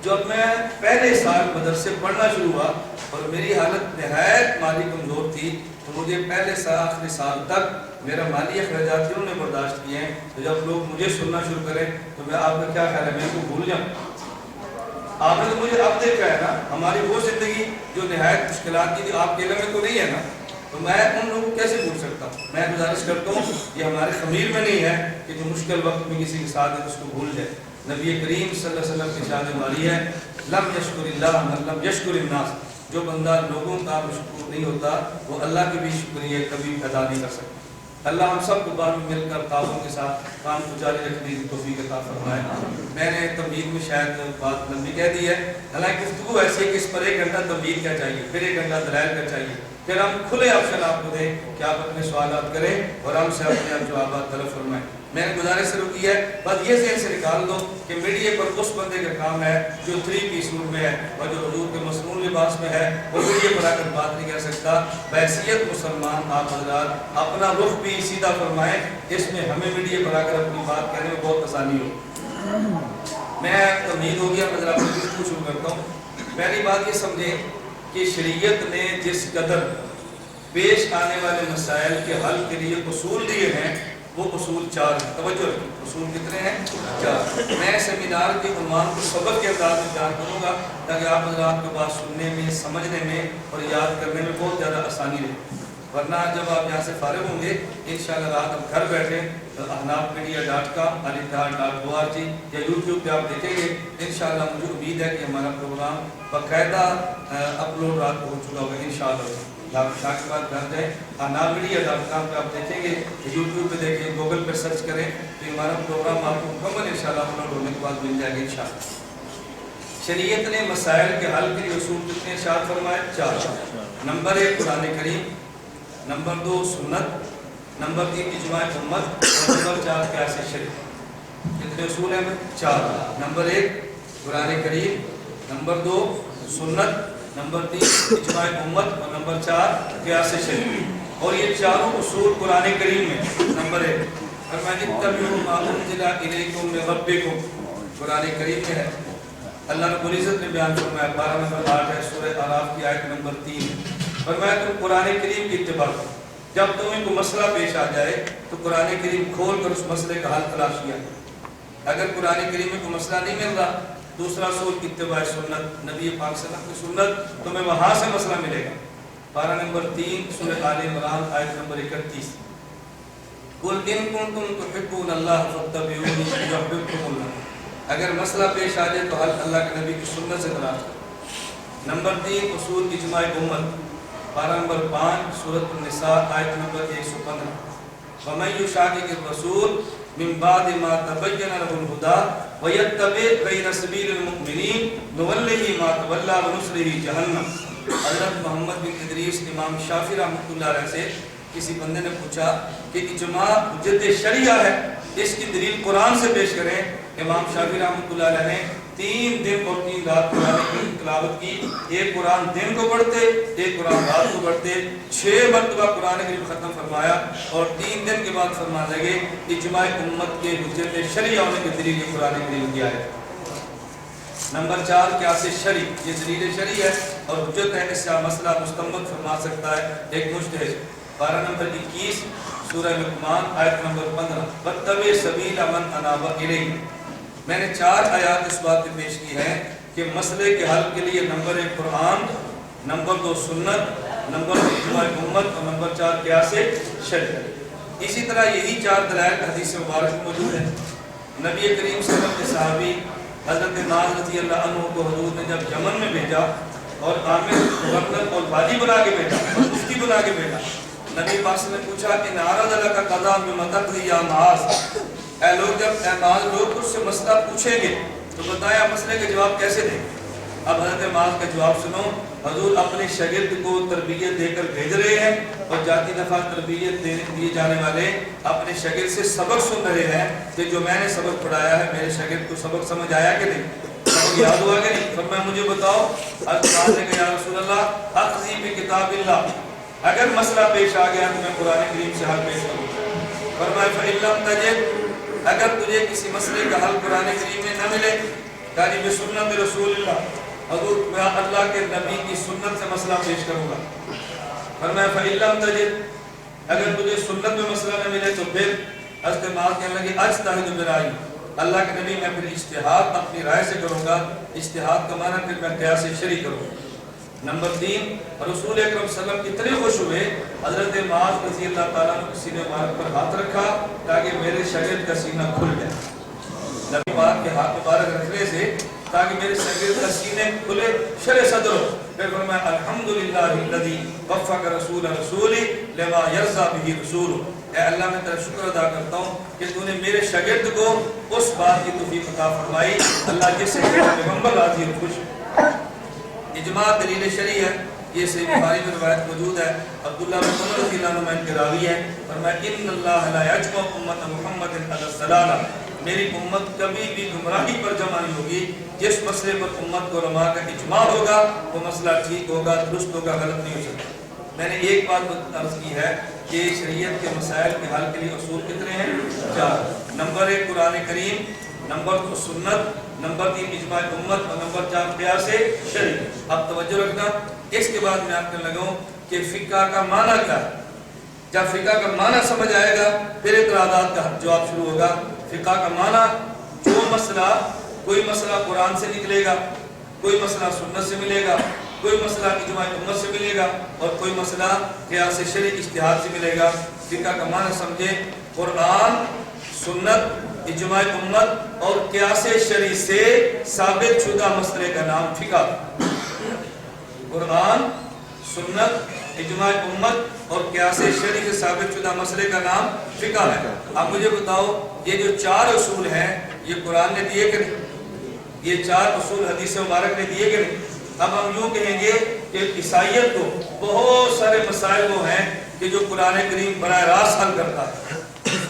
جب میں پہلے سال مدرسے پڑھنا شروع ہوا اور میری حالت نہایت مالی کمزور تھی, تو مجھے پہلے سال آخری سال تک میرا مالی اخراجات انہوں نے برداشت کیے ہیں. تو جب لوگ مجھے سننا شروع کریں تو میں آپ کا کیا خیال ہے, میں کو بھول جاؤں. آپ نے تو مجھے اب دیکھا ہے نا, ہماری وہ زندگی جو نہایت مشکلات کی تھی آپ کے علم میں تو نہیں ہے نا, تو میں ان لوگوں کو کیسے بھول سکتا ہوں. میں گزارش کرتا ہوں یہ ہمارے خمیر میں نہیں ہے کہ جو مشکل وقت میں کسی کے ساتھ ہے اس کو بھول جائے. نبی کریم صلی اللہ علیہ وسلم کی شان والی ہے, لم یشکر اللہ من لم یشکر الناس, جو بندہ لوگوں کا مشکور نہیں ہوتا وہ اللہ کے بھی شکریہ کبھی ادا نہیں کر سکتا. اللہ ہم سب کو بار مل کر تعاون کے ساتھ کام کو جاری رکھنے کی توفیق عطا فرمائے. میں نے تمہید میں شاید بات لمبی کہہ دی ہے, حالانکہ گفتگو ایسی ہے کہ اس پر 1 گھنٹہ تمہید کیا چاہیے, پھر 1 گھنٹہ دلائل کیا چاہیے, پھر ہم کھلے آپشن آپ کو دیں کہ آپ اپنے سوالات کریں اور ہم سے اپنے آپ جوابات طلب فرمائیں. میں نے گزارش شروع کی ہے، بس یہ ذہن سے نکال دو کہ میڈیا پر اس بندے کا کام ہے جو 3 پیس سوٹ میں ہے اور جو حضور کے مصنون لباس میں ہے، وہ میڈیا پر آ کر بات نہیں کر سکتا. بحیثیت مسلمان آپ حضرات اپنا رخ بھی سیدھا فرمائیں، اس میں ہمیں میڈیا پر آ کر اپنی بات کہنے میں بہت آسانی ہو. میں امید ہو گیا، میں ذرا اپنی گفتگو شروع کرتا ہوں. پہلی بات یہ سمجھیں کہ شریعت نے جس قدر پیش آنے والے مسائل کے حل کے لیے اصول دیے ہیں وہ اصول 4 ہیں. توجہ رکھیں، اصول کتنے ہیں؟ 4. میں سیمینار کے عنوان کو سبق کے انداز میں بیان کروں گا تاکہ آپ حضرات کو بات سننے میں، سمجھنے میں اور یاد کرنے میں بہت زیادہ آسانی رہے. ورنہ جب آپ یہاں سے فارغ ہوں گے انشاءاللہ رات ہم گھر بیٹھے ahnafmedia.com alittihad.org یا یوٹیوب پہ آپ دیکھیں گے. انشاءاللہ مجھے امید ہے کہ ہمارا پروگرام باقاعدہ اپلوڈ رات کو ہو چکا ہوگا انشاءاللہ. آپ شاہ کے بعد گھر جائیں ahnafmedia.com پہ آپ دیکھیں گے، یوٹیوب پہ دیکھیں، گوگل پہ سرچ کریں تو ہمارا پروگرام آپ کو مکمل انشاءاللہ اپلوڈ ہونے کے بعد مل جائے گا انشاءاللہ. شریعت نے مسائل کے حل کے لیے اصول کتنے ارشاد فرمائے؟ 4. نمبر 1 قرآن کریم، نمبر 2 سنت، نمبر 3 اجماع امت اور نمبر 4 قیاس شرعی. کتنے اصول ہیں؟ 4. نمبر 1 قرآن کریم، نمبر 2 سنت، نمبر 3 اجماع امت اور نمبر 4 قیاس شرعی. اور یہ چاروں اصول قرآن کریم میں نمبر 1 فرمایا اتبعوا ما انزل الیکم من ربکم، قرآن کریم میں ہے. اللہ رب العزت نے بیان فرمایا 12 نمبر 8 ہے سورہ اعراف کی آیت نمبر 3. فرمایا تم قرآن کریم کی اتباع کرو، جب تمہیں کوئی مسئلہ پیش آ جائے تو قرآن کریم کھول کر اس مسئلے کا حل تلاش کیا. اگر قرآن کریم میں کوئی مسئلہ نہیں مل رہا، دوسرا اصول اتباع سنت، نبی پاک صلی اللہ علیہ وسلم کی سنت، تمہیں وہاں سے مسئلہ ملے گا. 12 نمبر 3 سورہ آل عمران آیت نمبر 31. قل ان کنتم تحبون اللہ فاتبعونی یحببکم اللہ. اگر مسئلہ پیش آ جائے تو حل اللہ کے نبی کی سنت سے تلاش کرو. نمبر 3 اصول اجماع امت، 12 نمبر 5 سورۃ النساء آیت نمبر 115. وَمَن يُشَاقِقِ الرَّسُولَ مِن بَعْدِ مَا تَبَيَّنَ لَهُ الْهُدَىٰ وَيَتَّبِعْ غَيْرَ سَبِيلِ الْمُؤْمِنِينَ نُوَلِّهِ مَا تَوَلَّىٰ وَنُصْلِهِ جَهَنَّمَ. حضرت محمد بن ادریس امام شافعی رحمۃ اللہ علیہ سے کسی بندے نے پوچھا کہ اجماع حجت شرعیہ ہے، اس کی دلیل قرآن سے پیش کریں. امام شافعی رحمۃ اللہ علیہ نے 3 دن اور 3 رات قرآن کی تلاوت کی. ایک قرآن دن کو پڑھتے، ایک قرآن رات کو پڑھتے. 6 مرتبہ قرآن کریم ختم فرمایا اور 3 دن کے بعد فرمانے لگے اجماع امت کے حجت شرعیہ ہونے کی دلیل قرآن کریم کی ہے. نمبر 4 قیاس شرعی، یہ دلیل شرعی ہے اور حجت ہے، اس کا مسئلہ مستنبط فرما سکتا ہے ایک مجتہد. 12 نمبر 21 سورہ لقمان آیت نمبر 15 وَاتَّبِعْ سَبِيلَ مَنْ أَنَابَ إِلَيَّ. میں نے 4 آیات اس بات پہ پیش کی ہیں کہ مسئلے کے حل کے لیے نمبر 1 قرآن، نمبر 2 سنت، نمبر 3 اجماع امت اور نمبر 4 قیاس شرعی. اسی طرح یہی 4 دلائل حدیث مبارک میں موجود ہیں. نبی کریم صلی اللہ علیہ وسلم کے صحابی حضرت معاذ رضی اللہ عنہ کو حضور نے جب یمن میں بھیجا اور عامر گورنر اور والی بنا کے بھیجا اور مفتی بنا کے بھیجا، نبی پاک نے پوچھا کہ نعرض لک قضا بما تقضی یا معاذ. اے لوگ جب اے معاذ لوگ اس سے مسئلہ پوچھیں گے تو بتایا مسئلے کے جواب کیسے دیں. اب حضرت معاذ کا جواب سنو. حضور اپنے شاگرد کو تربیت دے کر بھیج رہے ہیں اور جاتی دفعہ تربیت دیے جانے والے اپنے شاگرد سے سبق سن رہے ہیں کہ جو میں نے سبق پڑھایا ہے میرے شاگرد کو سبق سمجھ آیا کہ نہیں، سبق یاد ہوا کہ نہیں. فرمایا مجھے بتاؤ. حضرت نے کہا یا رسول اللہ اقضی بکتاب اللہ، اگر مسئلہ پیش آ گیا تو میں قرآن کریم سے حل پیش کروں. فرمایا فَإِن لَمْ تَجِدْ، اگر تجھے کسی مسئلے کا حل قرآن کریم میں نہ ملے یعنی بسنت رسول اللہ، حضور میں اللہ کے نبی کی سنت سے مسئلہ پیش کروں گا. فرمایا فَإِن لَمْ تَجِدْ، اگر تجھے سنت میں مسئلہ نہ ملے تو پھر حضرت معاذ کہنے لگے اجتہد برائے، اللہ کے نبی میں پھر اجتہاد اپنی رائے سے کروں گا. اجتہاد کا معنی پھر میں قیاس شرعی کروں. نمبر 3 رسول اکرم صلی اللہ علیہ وسلم اتنے خوش ہوئے حضرت معاذ رضی اللہ تعالیٰ نے سینے مبارک پر ہاتھ رکھا تاکہ میرے شاگرد کا سینہ کھل جائے. نبی پاک کے ہاتھ مبارک رکھنے سے تاکہ میرے شاگرد کا سینے کھلے، شرح صدر ہو. پھر فرمایا الحمدللہ الذی وفق رسول رسولی لما یرضی بہ رسول. اے اللہ میں تیرا شکر ادا کرتا ہوں کہ تو نے میرے شاگرد کو اس بات کی توفیق عطا فرمائی اللہ جس سے میرا پیغمبر راضی اور خوش. اجماع دلیل شرعی ہے. یہ صحیح بخاری میں روایت موجود ہے، عبداللہ بن عمر رضی اللہ عنہ کے راوی ہیں، فرمایا ان اللہ لا یجمع امت محمد علی الضلالہ، میری امت کبھی بھی گمراہی پر جمع نہیں ہوگی، جس مسئلے پر امت کو علماء کا اجماع ہوگا وہ مسئلہ ٹھیک ہوگا، درست ہوگا، غلط نہیں ہو سکتا۔ میں نے ایک بات عرض کی ہے کہ شریعت کے مسائل کے حل کے لیے اصول کتنے ہیں؟ 4۔ نمبر 1 قرآن کریم، نمبر 2 سنت، نمبر 3 اجماع امت، اور نمبر 4 قیاس شرعی۔ اب توجہ رکھنا، اس کے بعد میں آپ کو لگاؤں کہ فقہ کا معنی کیا ہے۔ جب فقہ کا معنی سمجھ آئے گا پھر اعتراضات کا جواب شروع ہوگا۔ فقہ کا معنی جو مسئلہ، کوئی مسئلہ قرآن سے نکلے گا، کوئی مسئلہ سنت سے ملے گا، کوئی مسئلہ اجماع امت سے ملے گا، اور کوئی مسئلہ قیاس شرعی اجتہاد سے ملے گا۔ فقہ کا معنی سمجھیں، قرآن، سنت، اجماع امت اور قیاس شرعی سے ثابت شدہ مسئلے کا نام فقہ۔ قرآن، سنت، اجماع امت اور قیاس شرعی سے ثابت شدہ مسئلے کا نام فقہ ہے۔ اب مجھے بتاؤ یہ جو 4 اصول ہیں یہ قرآن نے دیے کہ نہیں؟ یہ 4 اصول حدیث مبارک نے دیے کہ نہیں؟ اب ہم یوں کہیں گے کہ عیسائیت کو بہت سارے مسائل وہ ہیں کہ جو قرآن کریم براہ راست حل کرتا ہے،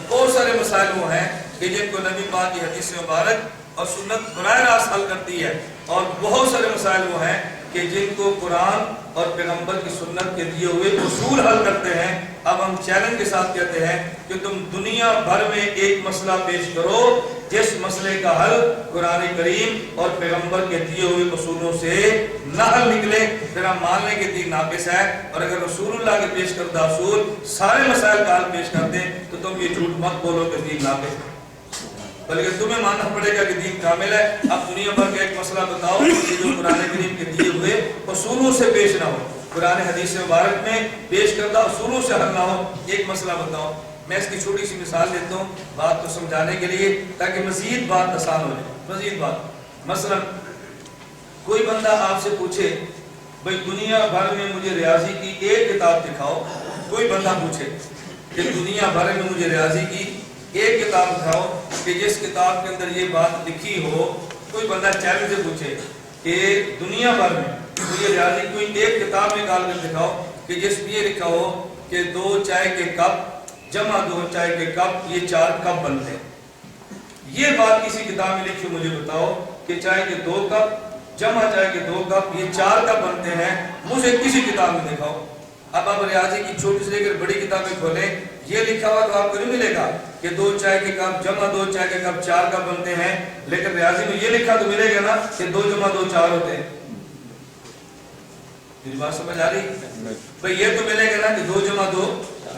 بہت سارے مسائل وہ ہیں کہ جن کو نبی پاک کی حدیث مبارک اور سنت براہ راست حل کرتی ہے، اور بہت سارے مسائل وہ ہیں کہ جن کو قرآن اور پیغمبر کی سنت کے دیے ہوئے اصول حل کرتے ہیں۔ اب ہم چیلنج کے ساتھ کہتے ہیں کہ تم دنیا بھر میں ایک مسئلہ پیش کرو جس مسئلے کا حل قرآن کریم اور پیغمبر کے دیے ہوئے اصولوں سے نہ حل نکلے، پھر ہم مان لیں کہ دین ناقص ہے، اور اگر رسول اللہ کے پیش کردہ اصول سارے مسائل کا حل پیش کر دیں تو تم یہ جھوٹ مت بولو کہ دین ناقص ہے، بلکہ تمہیں ماننا پڑے گا کہ دین کامل ہے۔ اب دنیا بھر کا ایک مسئلہ بتاؤ کہ جو قرآن کریم کے دیے ہوئے اصولوں سے پیش نہ ہو، قرآن حدیث مبارک میں پیش کردہ اصولوں سے حل نہ ہو، ایک مسئلہ بتاؤ۔ میں اس کی چھوٹی سی مثال دیتا ہوں بات کو سمجھانے کے لیے تاکہ مزید بات آسان ہو جائے۔ مزید بات، مثلا کوئی بندہ آپ سے پوچھے بھئی دنیا بھر میں مجھے ریاضی کی ایک کتاب دکھاؤ، کوئی بندہ پوچھے کہ دنیا بھر میں مجھے ریاضی کی ایک کتاب دکھاؤ کہ جس کتاب کے اندر یہ بات لکھی ہو، کوئی بندہ چیلنج سے پوچھے کہ دنیا بھر میں مجھے ریاضی کوئی ایک کتاب نکال کر دکھاؤ کہ جس میں یہ لکھا ہو کہ 2 چائے کے کپ جمع 2 چائے کے کپ یہ 4 کپ بنتے ہیں، یہ بات کسی کتاب میں لکھی مجھے بتاؤ کہ چائے کے 2 کپ جمع چائے کے 2 کپ یہ 4 کپ بنتے ہیں، مجھے کسی کتاب میں دکھاؤ۔ اب آپ ریاضی کی چھوٹی سے لے کر بڑی کتابیں کھولیں، یہ لکھا ہوا تو آپ کو نہیں ملے گا کہ 2 چائے کے کپ جمع 2 چائے کے کپ 4 کپ بنتے ہیں، لیکن ریاضی میں یہ لکھا تو ملے گا نا کہ 2 جمع 2 4 ہوتے ہیں۔ میری بات سمجھ آ رہی؟ بھئی یہ تو ملے گا نا کہ 2 جمع 2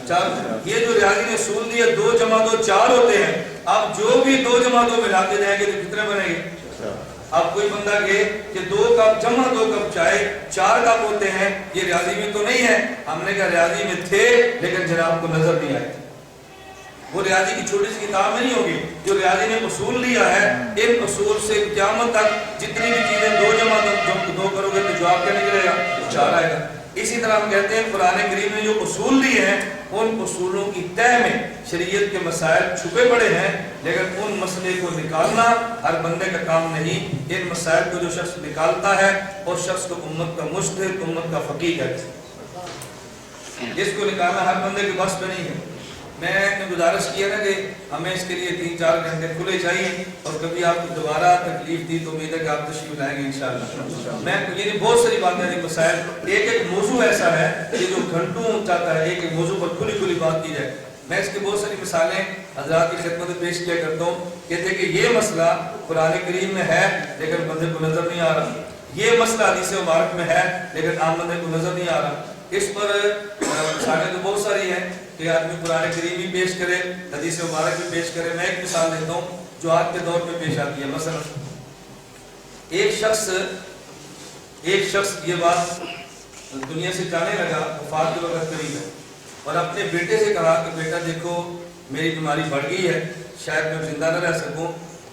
4، یہ جو ریاضی نے اصول دیے 2 جمع 2 4 ہوتے ہیں، اب جو بھی 2 جمع 2 ملاتے جائیں گے تو کتنے بنے گے؟ اب کوئی بندہ کہے کہ 2 کپ جمع 2 کپ چائے 4 کپ ہوتے ہیں، یہ ریاضی میں تو نہیں ہے۔ ہم نے کہا ریاضی میں تھے لیکن جناب کو نظر نہیں آئے، وہ ریاضی کی چھوٹی سی کتاب میں نہیں ہوگی، جو ریاضی نے اصول لیا ہے، ان اصول سے قیامت تک جتنی بھی چیزیں 2 جمع 2 کرو گے تو جواب کیا نکلے گا؟ 4 آئے گا۔ اسی طرح ہم کہتے ہیں قرآن کریم نے جو اصول لیے ہیں ان اصولوں کی تہ میں شریعت کے مسائل چھپے پڑے ہیں، لیکن ان مسئلے کو نکالنا ہر بندے کا کام نہیں۔ ان مسائل کو جو شخص نکالتا ہے اور شخص کو امت کا مجتہد، امت کا فقیہ ہے، اس کو نکالنا ہر بندے کے بس پہ نہیں ہے۔ میں نے گزارش کیا نا کہ ہمیں اس کے لیے 3-4 گھنٹے کھلے چاہیے، اور کبھی آپ کو دوبارہ تکلیف دی تو امید ہے کہ آپ تشریف لائیں گے انشاءاللہ۔ میں یعنی بہت ساری باتیں ہیں، مسائل، ایک موضوع ایسا ہے کہ جو گھنٹوں چاہتا ہے ایک موضوع پر کھلی بات کی جائے۔ میں اس کی بہت ساری مثالیں حضرات کی خدمت میں پیش کیا کرتا ہوں کہ دیکھیں یہ مسئلہ قرآن کریم میں ہے لیکن بندے کو نظر نہیں آ رہا، یہ مسئلہ حدیث مبارک میں ہے لیکن عام بندے کو نظر نہیں آ رہا۔ اس پر مثالیں تو بہت ساری ہیں کہ آدمی قرآن کریم بھی پیش کرے، حدیث مبارک بھی پیش کرے۔ میں ایک مثال دیتا ہوں جو آج کے دور میں پیش آتی ہے۔ مثلا ایک شخص یہ بات دنیا سے جانے لگا، وفات کے وقت قریب ہے، اور اپنے بیٹے سے کہا کہ بیٹا دیکھو میری بیماری بڑھ گئی ہے، شاید میں زندہ نہ رہ سکوں،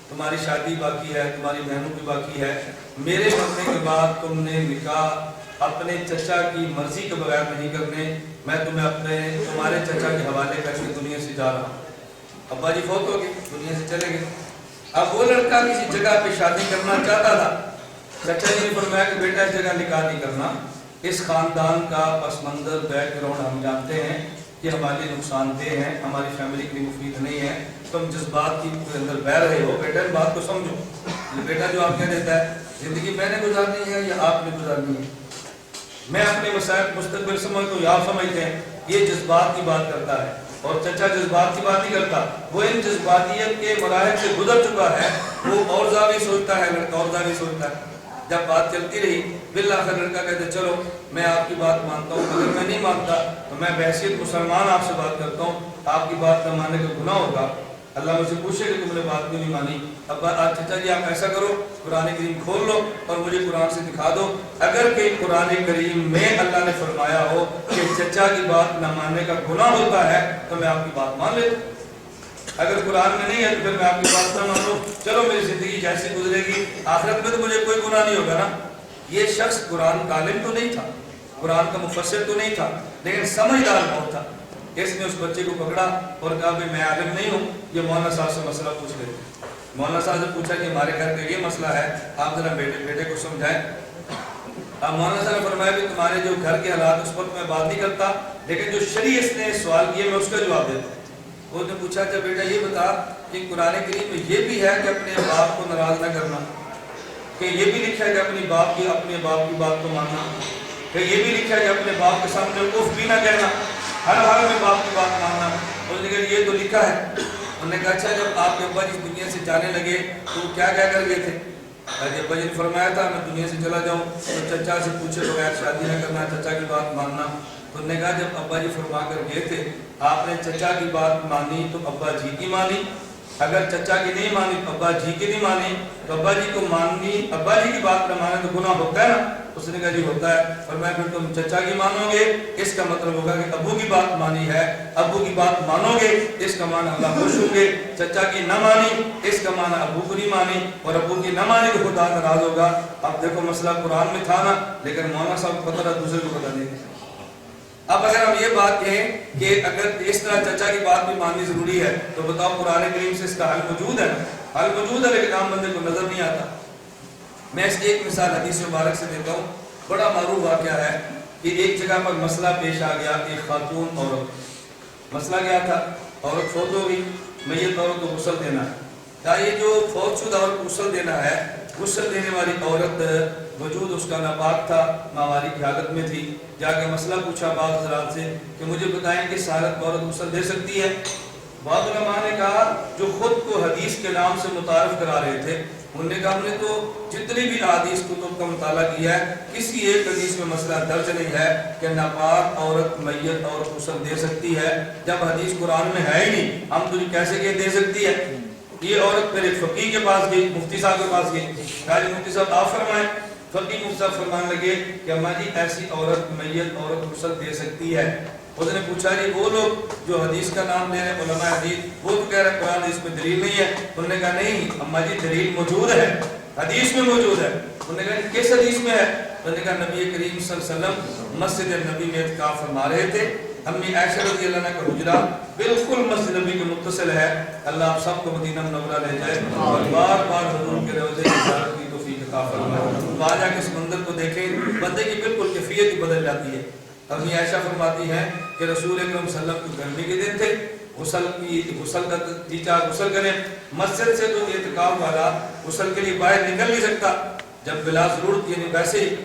تمہاری شادی باقی ہے، تمہاری بہنوں کی باقی ہے، میرے مرنے کے بعد تم نے نکاح اپنے چچا کی مرضی کے بغیر نہیں کرنے، میں تمہیں تمہارے چچا کے حوالے کر کے دنیا سے جا رہا ہوں۔ ابا جی فوت ہو گئے، دنیا سے چلے گئے۔ اب وہ لڑکا کسی جگہ پہ شادی کرنا چاہتا تھا، چچا جی نے فرمایا کہ بیٹا اس جگہ نکاح نہیں کرنا، اس خاندان کا پس منظر بیک گراؤنڈ ہم جانتے ہیں کہ ہمارے لیے نقصان دہ ہے، ہماری فیملی کے لیے مفید نہیں ہے. تم جس بات کی اندر بہ رہے ہو بیٹا اس بات کو سمجھو. بیٹا جو آپ کہہ دیتا ہے زندگی میں نے گزارنی ہے یا آپ نے گزارنی ہے، میں اپنے مسائل مستقبل سمجھتا ہوں یا آپ سمجھتے ہیں، یہ جذبات کی بات کرتا ہے. اور چچا جذبات کی بات نہیں کرتا، وہ ان جذباتیت کے مراحل سے گزر چکا ہے. وہ اور زیادہ سوچتا ہے، لڑکا اور زیادہ سوچتا ہے. جب بات چلتی رہی بالآخر لڑکا کہتے چلو میں آپ کی بات مانتا ہوں، اگر میں نہیں مانتا تو میں بحیثیت مسلمان آپ سے بات کرتا ہوں، آپ کی بات نہ ماننے کا گناہ ہوگا. اللہ مجھ سے پوچھے کہ تم نے بات کیوں نہیں مانی. ابا چچا جی آپ ایسا کرو قرآن کریم کھول لو اور مجھے قرآن سے دکھا دو. اگر کہ قرآن کریم میں اللہ نے فرمایا ہو کہ چچا کی بات نہ ماننے کا گناہ ہوتا ہے تو میں آپ کی بات مان لیتا ہوں. اگر قرآن میں نہیں ہے تو پھر میں آپ کی بات نہ مان لوں. چلو میری زندگی جیسی گزرے گی، آخرت میں تو مجھے کوئی گناہ نہیں ہوگا نا. یہ شخص قرآن کا عالم تو نہیں تھا، قرآن کا مفسر تو نہیں تھا، لیکن سمجھدار بہت تھا. اس نے اس بچے کو پکڑا اور کہا کہ میں عالم نہیں ہوں، یہ مولانا صاحب سے مسئلہ پوچھ لیتے. مولانا صاحب سے پوچھا کہ ہمارے گھر کا یہ مسئلہ ہے، آپ ذرا بیٹے کو سمجھائیں. اب مولانا صاحب نے فرمایا کہ تمہارے جو گھر کے حالات اس وقت میں بات نہیں کرتا، لیکن جو شریعت نے سوال کیے میں اس کا جواب دیتا ہوں. وہ نے پوچھا کہ بیٹا یہ بتا کہ قرآن کریم میں یہ بھی ہے کہ اپنے باپ کو ناراض نہ کرنا، کہ یہ بھی لکھا ہے کہ اپنے باپ کی بات کو ماننا، کہ یہ بھی لکھا ہے کہ اپنے باپ کے سامنے اف بھی نہ کہنا، ہر حال میں باپ کی بات ماننا. اس نے کہا یہ تو لکھا ہے. انہوں نے کہا اچھا جب آپ کے ابا جی دنیا سے جانے لگے تو کیا کر گئے تھے؟ ابا جی نے فرمایا تھا میں دنیا سے چلا جاؤں تو چچا سے پوچھے بغیر شادی نہ کرنا، چچا کی بات ماننا. تو انہوں نے کہا جب ابا جی فرما کر گئے تھے آپ نے چچا کی بات مانی تو ابا جی کی مانی، اگر چچا کی نہیں مانی تو ابا جی کی نہیں مانی، تو ابا جی کو ماننی ابا جی کی بات نہ مانے تو گناہ ہوتا ہے نا. اس نے کہا جی ہوتا ہے. فرمایا پھر تم چچا کی مانو گے اس کا مطلب ہوگا کہ ابو کی بات مانی ہے، ابو کی بات مانو گے اس کا معنی اللہ خوش ہوں گے. چچا کی نہ مانی اس کا معنی ابو کو نہیں مانی، اور ابو کی نہ مانی تو خدا ناراض ہوگا. اب دیکھو مسئلہ قرآن میں تھا نا، لیکن مولانا صاحب کو پتہ تھا دوسرے کو پتہ نہیں. اب اگر ہم یہ بات کہیں کہ اگر اس طرح چچا کی بات بھی ماننی ضروری ہے تو بتاؤ قرآن کریم سے اس کا حل موجود ہے؟ حل موجود ہے لیکن عام بندے کو نظر نہیں آتا. میں اس کی ایک مثال حدیث مبارک سے دیتا ہوں. بڑا معروف واقعہ ہے کہ ایک جگہ پر مسئلہ پیش آ گیا. ایک خاتون عورت، مسئلہ کیا تھا؟ عورت فوت ہو گئی، میت عورت کو غسل دینا ہے. کیا یہ جو فوت شدہ عورت کو غسل دینا ہے، غسل دینے والی عورت وجود اس کا ناپاک تھا، ماواری کی حالت میں تھی. جا کے مسئلہ پوچھا بعض حضرات سے کہ مجھے بتائیں کہ اس حالت میں عورت غسل دے سکتی ہے؟ بعض علماء نے کہا جو خود کو حدیث کے نام سے متعارف کرا رہے تھے، انہوں نے کہا ہم نے تو جتنی بھی حدیث کتب کا مطالعہ کیا ہے کسی ایک حدیث میں مسئلہ درج نہیں ہے کہ ناپاک عورت میت عورت غسل دے سکتی ہے. جب حدیث قرآن میں ہے ہی نہیں ہم تجھے کیسے کہ دے سکتی ہے؟ یہ عورت پھر ایک فقیہ کے پاس گئی، مفتی صاحب کے پاس گئی. کہا جی مفتی صاحب آپ فرمائیں. فقیہ مفتی صاحب فرمانے لگے کہ اماں جی ایسی عورت میت عورت غسل دے سکتی ہے. اس نے پوچھا جی وہ لوگ جو حدیث کا نام لے رہے ہیں علماء حدیث، وہ تو کہہ رہے ہیں قرآن حدیث میں دلیل نہیں ہے. انہوں نے کہا نہیں اماں جی دلیل موجود ہے، حدیث میں موجود ہے. انہوں نے کہا کس حدیث میں ہے؟ انہوں نے کہا نبی کریم صلی اللہ علیہ وسلم مسجد نبی میں اعتکاف فرما رہے تھے. امی عائشہ رضی اللہ عنہ کا حجرہ بالکل مسجد نبی کے متصل ہے. اللہ آپ سب کو مدینہ منورہ لے جائے اور بار بار حضور کے روضے کی زیارت کی توفیق عطا فرمائے. وہاں جا کے اس منظر کو دیکھیں بندے کی بالکل کیفیت ہی بدل جاتی ہے. امی عائشہ فرماتی ہیں کہ رسول اکرم صلی اللہ علیہ وسلم گرمی کے دن تھے، غسل کا تیچا غسل کریں. مسجد سے تو اعتکاف والا غسل کے لیے باہر نکل نہیں سکتا. جب بلا ضرورت یعنی ویسے ہی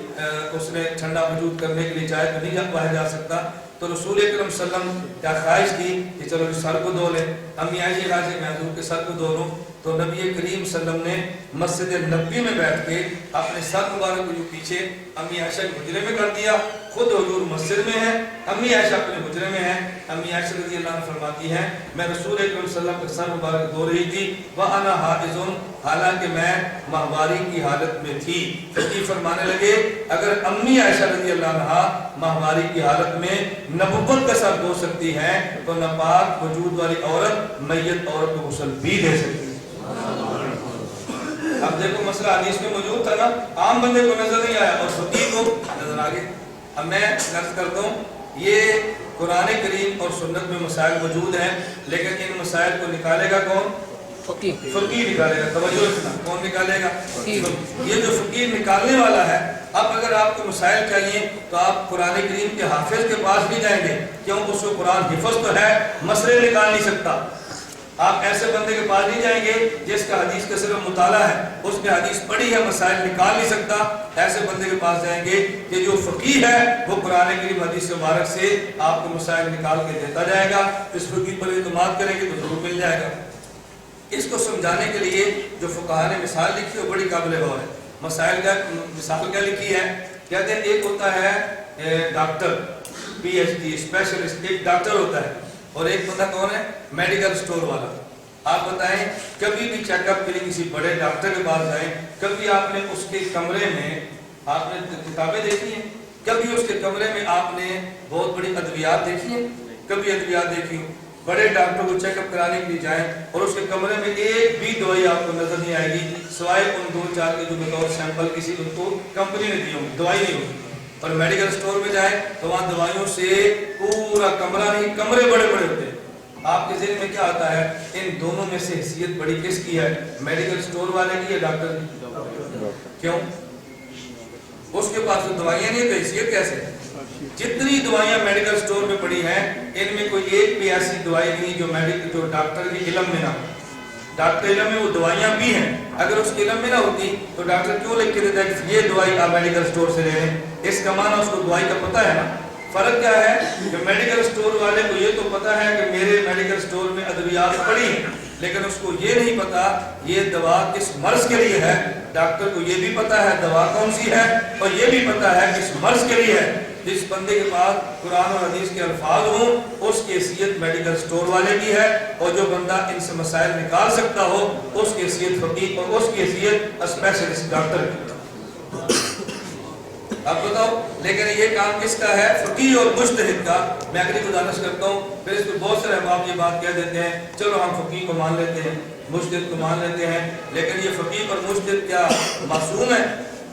اس نے ٹھنڈا موجود کرنے کے لیے چاہے تو نہیں باہر جا سکتا. تو رسول اکرم صلی اللہ علیہ وسلم کیا خواہش کی کہ چلو سر کو دھو لیں. امی عائشہ کہا کہ میں حضور کے سر کو دھو لوں. تو نبی کریم صلی اللہ علیہ وسلم نے مسجد نبوی میں بیٹھ کے اپنے سر مبارک کو جو پیچھے امی عائشہ کے حجرے میں کر دیا. خود حضور مسجد میں ہے، امی عائشہ اپنے حجرے میں ہے. امی عائشہ رضی اللہ عنہ فرماتی ہیں میں رسول اکرم صلی اللہ علیہ وسلم کے سر مبارک دھو رہی تھی وَأَنَا حَائِضٌ، حالانکہ میں ماہواری کی حالت میں تھی. فقیہ فرمانے لگے اگر امی عائشہ رضی اللہ عنہ ماہواری کی حالت میں نبوت کا سر دھو سکتی ہیں تو ناپاک وجود والی عورت میت عورت کو غسل بھی دے سکتی ہے. اب دیکھو مسئلہ حدیث میں موجود تھا نا، عام بندے کو نظر نہیں آیا اور فقیہ کو نظر آ گئے. اب میں عرض کرتا ہوں یہ قرآن کریم اور سنت میں مسائل موجود ہیں، لیکن ان مسائل کو نکالے گا کون؟ فقیہ نکالے گا. توجہ رکھنا، کون نکالے گا؟ یہ جو فقیہ نکالنے والا ہے اب اگر آپ کو مسائل چاہیے تو آپ قرآن کریم کے حافظ کے پاس نہیں جائیں گے، کیوں؟ اس کو قرآن حفظ تو ہے، مسئلے نکال نہیں سکتا۔ آپ ایسے بندے کے پاس نہیں جائیں گے جس کا حدیث کا صرف مطالعہ ہے، اس نے حدیث پڑھی ہے، مسائل نکال نہیں سکتا۔ ایسے بندے کے پاس جائیں گے کہ جو فقیہ ہے، وہ قرآن کریم حدیث مبارک سے آپ کو مسائل نکال کے دیتا جائے گا۔ اس فقیہ پر اعتماد کریں گے تو ضرور مل جائے گا۔ اس کو سمجھانے کے لیے جو فقہاء نے مثال لکھی ہے وہ بڑی قابل غور ہے۔ مسائل کا مثال کیا لکھی ہے؟ کہتے ہیں ایک ہوتا ہے ڈاکٹر PhD اسپیشلسٹ، ایک ڈاکٹر ہوتا ہے، اور ایک بندہ کون ہے؟ میڈیکل سٹور والا۔ آپ بتائیں کبھی بھی چیک اپ کے لیے کسی بڑے ڈاکٹر کے پاس جائیں، کبھی آپ نے اس کے کمرے میں آپ نے کتابیں دیکھی ہیں؟ کبھی اس کے کمرے میں آپ نے بہت بڑی ادویات دیکھی ہیں؟ کبھی ادویات دیکھی ہوں؟ بڑے ڈاکٹر کو چیک اپ کرانے کے لیے جائیں اور اس کے کمرے میں ایک بھی دوائی آپ کو نظر نہیں آئے گی سوائے ان 2-4 کے جو بطور سیمپل کسی ان کو کمپنی نے دی ہوگی، دوائی نہیں ہوگی۔ اور میڈیکل سٹور میں جائیں تو وہاں دوائیوں سے پورا کمرہ نہیں، کمرے بڑے بڑے ہوتے ہیں۔ آپ کے ذہن میں کیا آتا ہے؟ ان دونوں میں سے حیثیت بڑی کس کی ہے؟ میڈیکل سٹور والے کی یا ڈاکٹر کی؟ کیوں؟ اس کے پاس تو دوائیاں نہیں، تو حیثیت کیسے؟ جتنی دوائیاں میڈیکل سٹور میں پڑی ہیں ان میں کوئی ایک بھی ایسی دوائی نہیں جو ڈاکٹر کے علم میں نہ ہو۔ ڈاکٹر علم میں وہ دوائیاں بھی ہیں، اگر اس کے علم میں نہ ہوتی تو ڈاکٹر کیوں لکھ کے دیتا ہے کہ یہ دوائی آپ میڈیکل سٹور سے لے لیں؟ اس کا معنی اس کو دوائی کا پتہ ہے نا۔ فرق کیا ہے کہ میڈیکل سٹور والے کو یہ تو پتہ ہے کہ میرے میڈیکل سٹور میں ادویات پڑی ہیں، لیکن اس کو یہ نہیں پتا یہ دوا کس مرض کے لیے ہے۔ ڈاکٹر کو یہ بھی پتا ہے دوا کون سی ہے، اور یہ بھی پتا ہے کس مرض کے لیے ہے۔ جس بندے کے پاس قرآن اور حدیث کے الفاظ ہوں اس کی حیثیت میڈیکل سٹور والے کی ہے، اور جو بندہ ان سے مسائل نکال سکتا ہو اس کی حیثیت فقیہ اور اس کی حیثیت اسپیشلسٹ ڈاکٹر کی۔ اب بتاؤ لیکن یہ کام کس کا ہے؟ فقیہ اور مجتہد کا۔ میں اگلی گزارش کرتا ہوں، پھر اس کو بہت سارے احباب یہ بات کہہ دیتے ہیں چلو ہم فقیہ کو مان لیتے ہیں، مجتہد کو مان لیتے ہیں، لیکن یہ فقیہ اور مجتہد کیا معصوم ہے؟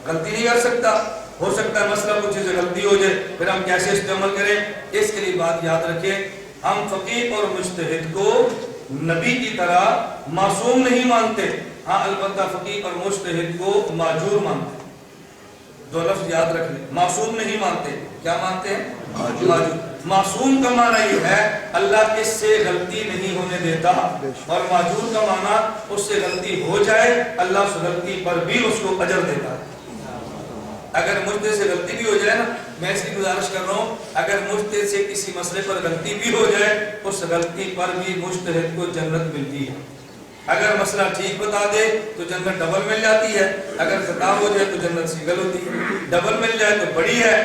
غلطی نہیں کر سکتا؟ ہو سکتا ہے مسئلہ کچھ سے غلطی ہو جائے، پھر ہم کیسے اس پہ عمل کریں؟ اس کے لیے بات یاد رکھیں، ہم فقیہ اور مجتہد کو نبی کی طرح معصوم نہیں مانتے، ہاں البتہ فقیہ اور مجتہد کو معجور مانتے۔ دو لفظ یاد رکھ لیں، معصوم نہیں مانتے، کیا مانتے ہیں؟ معجور۔ معصوم کا معنی یہ ہے اللہ اس سے غلطی نہیں ہونے دیتا، اور معجور کا معنی اس سے غلطی ہو جائے اللہ اس غلطی پر بھی اس کو اجر دیتا ہے۔ اگر مجتہد سے غلطی بھی ہو جائے نا، میں اس کی گزارش کر رہا ہوں، اگر مجتہد سے کسی مسئلے پر غلطی بھی ہو جائے اس غلطی پر بھی مجتہد کو جنت ملتی ہے۔ اگر مسئلہ ٹھیک بتا دے تو جنت ڈبل مل جاتی ہے، اگر خطا ہو جائے تو جنت سنگل ہوتی ہے۔ ڈبل مل جائے تو بڑی ہے،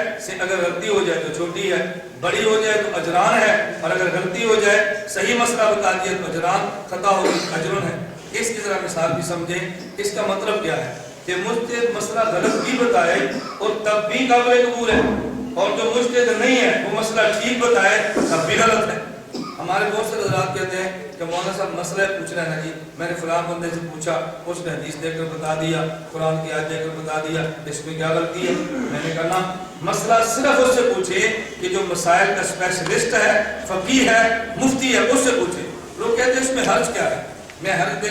اگر غلطی ہو جائے تو چھوٹی ہے، بڑی ہو جائے تو اجران ہے، اور اگر غلطی ہو جائے صحیح مسئلہ بتا دیا تو اجران، خطا ہو گئی اجرن ہے۔ اس کی ذرا مثال بھی سمجھیں، اس کا مطلب کیا ہے کہ مجتہد مسئلہ غلط بھی بتائے اور تب بھی قابل قبول ہے، اور جو مجتہد نہیں ہے وہ مسئلہ ٹھیک بتائے تب بھی غلط ہے۔ ہمارے بہت سے حضرات کہتے ہیں کہ مولانا صاحب مسئلہ پوچھ رہے ہیں جی، میں نے فلاں بندے سے پوچھا، اس نے حدیث دے کر بتا دیا، قرآن کی آیت دے کر بتا دیا، اس میں کیا غلطی ہے؟ میں نے کہا مسئلہ صرف اس سے پوچھے کہ جو مسائل کا اسپیشلسٹ ہے، فقیہ ہے، مفتی ہے، اس سے پوچھے۔ لوگ کہتے ہیں اس میں حرج کیا ہے؟ میں حرج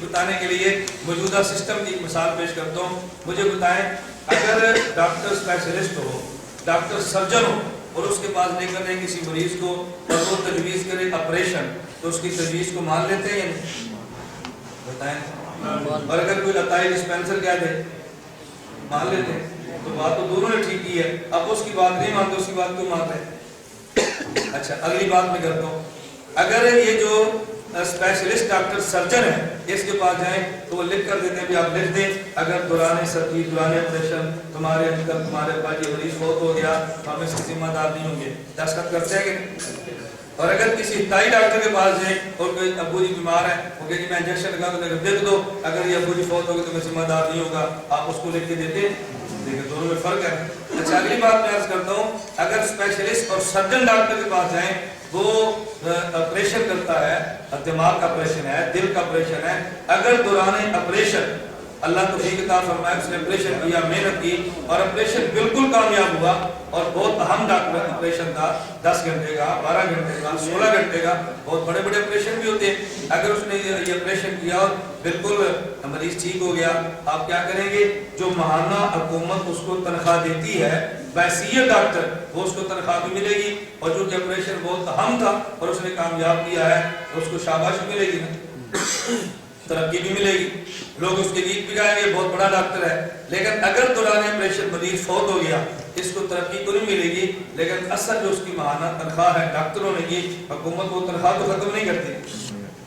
بتانے کے لیے موجودہ سسٹم کی مثال پیش کرتا ہوں۔ مجھے بتائیں اگر ڈاکٹر اسپیشلسٹ ہو، ڈاکٹر سرجن ہو، اور اس کے پاس لے کر دیں کسی مریض کو اور وہ تجویز کرے آپریشن، تو اس کی تجویز کو مان لیتے ہیں یا نہیں؟ بتائیں۔ اور اگر کوئی عطائی ڈسپینسر کہہ دے مان لیتے ہیں، تو بات تو دونوں نے ٹھیک کی ہے، اب اس کی بات نہیں مانتے، اس کی بات کیوں مانتے ہیں؟ اچھا اگلی بات میں کرتا ہوں، اگر یہ جو اسپیشلسٹ ڈاکٹر سرجن ہے اس کے پاس جائیں تو وہ لکھ کر دیتے ہیں بھی آپ لکھ دیں اگر دوران سرجری دوران آپریشن تمہارے اندر تمہارے پاس یہ مریض فوت ہو گیا تو ہم اس کے ذمہ دار نہیں ہوں گے، دستخط کرتے ہیں کہ؟ اور اگر کسی ابتدائی ڈاکٹر کے پاس جائیں اور کوئی ابو جی بیمار ہے، وہ کہے کہ میں انجیکشن لگا تو لکھ دو، اگر یہ ابو جی فوت ہوگا تو میں ذمہ دار نہیں ہوگا، آپ اس کو لکھ کے دیتے ہیں؟ دیکھیں دونوں میں فرق ہے۔ اچھا اگلی بات میں عرض کرتا ہوں، اگر اسپیشلسٹ اور سرجن ڈاکٹر کے پاس جائیں، وہ آپریشن کرتا ہے، دماغ کا آپریشن ہے، دل کا آپریشن ہے، اگر دوران آپریشن اللہ توفیق عطا فرمائے، اس نے آپریشن کیا، محنت کی اور آپریشن بالکل کامیاب ہوا، اور بہت اہم ڈاکٹر آپریشن تھا، 10 گھنٹے کا، 12 گھنٹے کا، 16 گھنٹے کا، بہت بڑے بڑے آپریشن بھی ہوتے ہیں۔ اگر اس نے یہ آپریشن کیا اور بالکل مریض ٹھیک ہو گیا، آپ کیا کریں گے؟ جو ماہانہ حکومت اس کو تنخواہ دیتی ہے بحیثیت ڈاکٹر، وہ اس کو تنخواہ بھی ملے گی، اور جو کہ آپریشن بہت اہم تھا اور اس نے کامیاب کیا ہے اس کو شاباشی ملے گی نا، ترقی بھی ملے گی، لوگ اس کے گیت بھی گائیں گے، بہت بڑا ڈاکٹر ہے۔ لیکن اگر دوران آپریشن مریض فوت ہو گیا، اس کو ترقی تو نہیں ملے گی، لیکن اصل جو اس کی ماہانہ تنخواہ ہے ڈاکٹروں نے کی، حکومت وہ تنخواہ تو ختم نہیں کرتی۔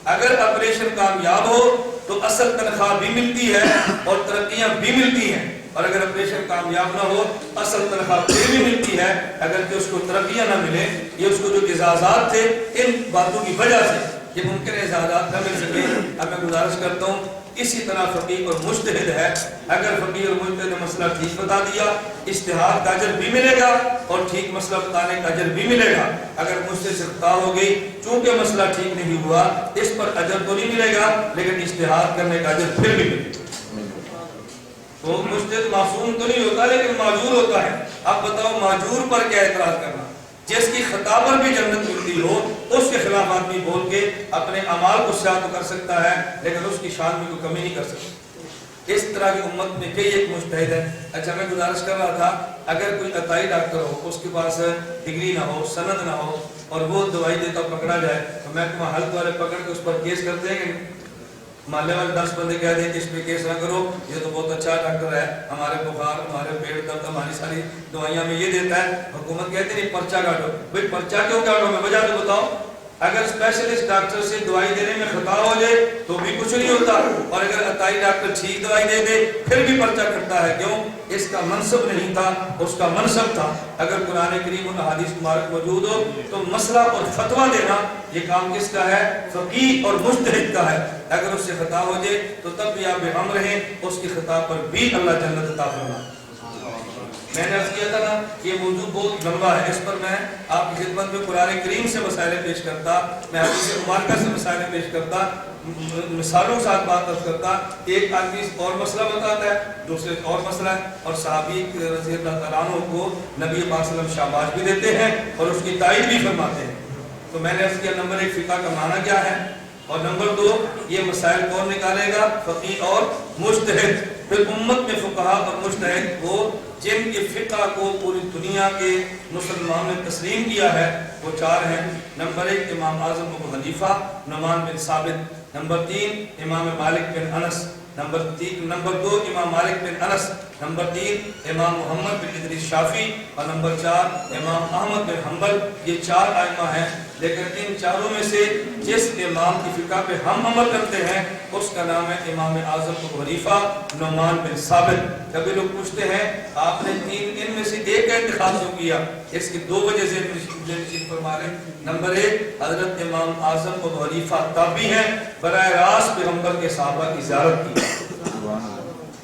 اگر آپریشن کامیاب ہو تو اصل تنخواہ بھی ملتی ہے اور ترقیاں بھی ملتی ہیں، اور اگر آپریشن کامیاب نہ ہو اصل تنخواہ بھی ملتی ہے اگر کہ اس کو ترقیاں نہ ملے۔ یہ اس کو جو اعزازات تھے ان باتوں کی وجہ سے یہ ممکن اعزازات نہ مل سکے۔ اب میں گزارش کرتا ہوں اسی طرح فقیہ اور مجتہد ہے، اگر فقیہ اور مجتہد نے مسئلہ ٹھیک بتا دیا اجتہاد کا اجر بھی ملے گا اور ٹھیک مسئلہ بتانے کا اجر بھی ملے گا۔ اگر مجتہد سے خطا ہو گئی چونکہ مسئلہ ٹھیک نہیں ہوا، اس پر اجر تو نہیں ملے گا لیکن اجتہاد کرنے کا اجر پھر بھی ملے گا۔ تو مجتہد معصوم تو نہیں ہوتا لیکن معذور ہوتا ہے۔ اب بتاؤ معذور پر کیا اعتراض کرنا؟ جس کی خطا پر بھی جنت ملتی ہو اس کے خلاف آدمی بول کے اپنے اعمال کو سیاہ تو کر سکتا ہے لیکن اس کی شان میں کوئی کمی نہیں کر سکتا۔ اس طرح کی امت میں کئی ایک مجتہد ہے۔ اچھا میں گزارش کر رہا تھا اگر کوئی عطائی ڈاکٹر ہو، اس کے پاس ڈگری نہ ہو، سند نہ ہو اور وہ دوائی دیتا پکڑا جائے تو محکمہ ہیلتھ والے پکڑ کے اس پر کیس کرتے ہیں کہ محلے والے 10 بندے کہہ دیں کہ اس پہ کیس نہ کرو، یہ تو بہت اچھا ڈاکٹر ہے، ہمارے بخار، ہمارے پیٹ درد، ہماری ساری دوائیاں میں یہ دیتا ہے۔ حکومت کہتے نہیں پرچہ کاٹو۔ بھئی پرچہ کیوں کاٹو؟ میں وجہ تو بتاؤ۔ اگر اسپیشلسٹ ڈاکٹر سے دوائی دینے میں خطا ہو جائے تو بھی کچھ نہیں ہوتا، اور اگر عطائی ڈاکٹر ٹھیک دوائی دے دے پھر بھی پرچہ کٹتا ہے۔ کیوں؟ اس کا منصب نہیں تھا، اس کا منصب تھا۔ اگر قرآن کریم اور احادیث مبارک موجود ہو تو مسئلہ اور فتویٰ دینا یہ کام کس کا ہے؟ فقیہ اور مجتہد کا ہے۔ اگر اس سے خطا ہو جائے تو تب بھی آپ بے غم رہیں، اس کی خطا پر بھی اللہ جنت عطا فرمائے۔ میں نے عرض کیا تھا نا یہ موضوع بہت لمبا ہے، اس پر میں آپ کی خدمت میں قرآن کریم سے مسائل پیش کرتا، میں حدیث مبارکہ سے مسائل پیش کرتا، مثالوں کے ساتھ بات کرتا۔ ایک آدمی اور مسئلہ بتاتا ہے، دوسرے اور مسئلہ ہے، اور صحابی رضی اللہ تعالیٰ عنہ کو نبی پاک صلی اللہ علیہ وسلم شاباش بھی دیتے ہیں اور اس کی تائید بھی فرماتے ہیں۔ تو میں نے عرض کیا نمبر 1 فقہ کا معنی کیا ہے، اور نمبر 2 یہ مسائل کون نکالے گا؟ فقیہ اور مجتہد۔ پھر امت میں فقہا اور مجتہد وہ جن کے فقہ کو پوری دنیا کے مسلمانوں نے تسلیم کیا ہے وہ 4 ہیں۔ نمبر 1 امام اعظم ابو حنیفہ نعمان بن ثابت، نمبر 3 امام مالک بن انس، نمبر 2 امام مالک بن انس، نمبر 3 امام محمد بن ادریس شافعی، اور نمبر 4 امام احمد بن حنبل۔ یہ 4 ائمہ ہیں، لیکن ان چاروں میں سے جس امام کی فقہ پہ ہم عمل کرتے ہیں اس کا نام ہے امام اعظم ابو حنیفہ نعمان بن ثابت۔ کبھی لوگ پوچھتے ہیں آپ نے ان میں سے ایک کا انتخاب کیوں کیا؟ اس کی 2 وجہ سے نشین فرما رہے ہیں۔ نمبر 1 حضرت امام اعظم ابو حنیفہ تابعی ہیں، براہ راست پیغمبر کے صحابہ کی زیارت کی،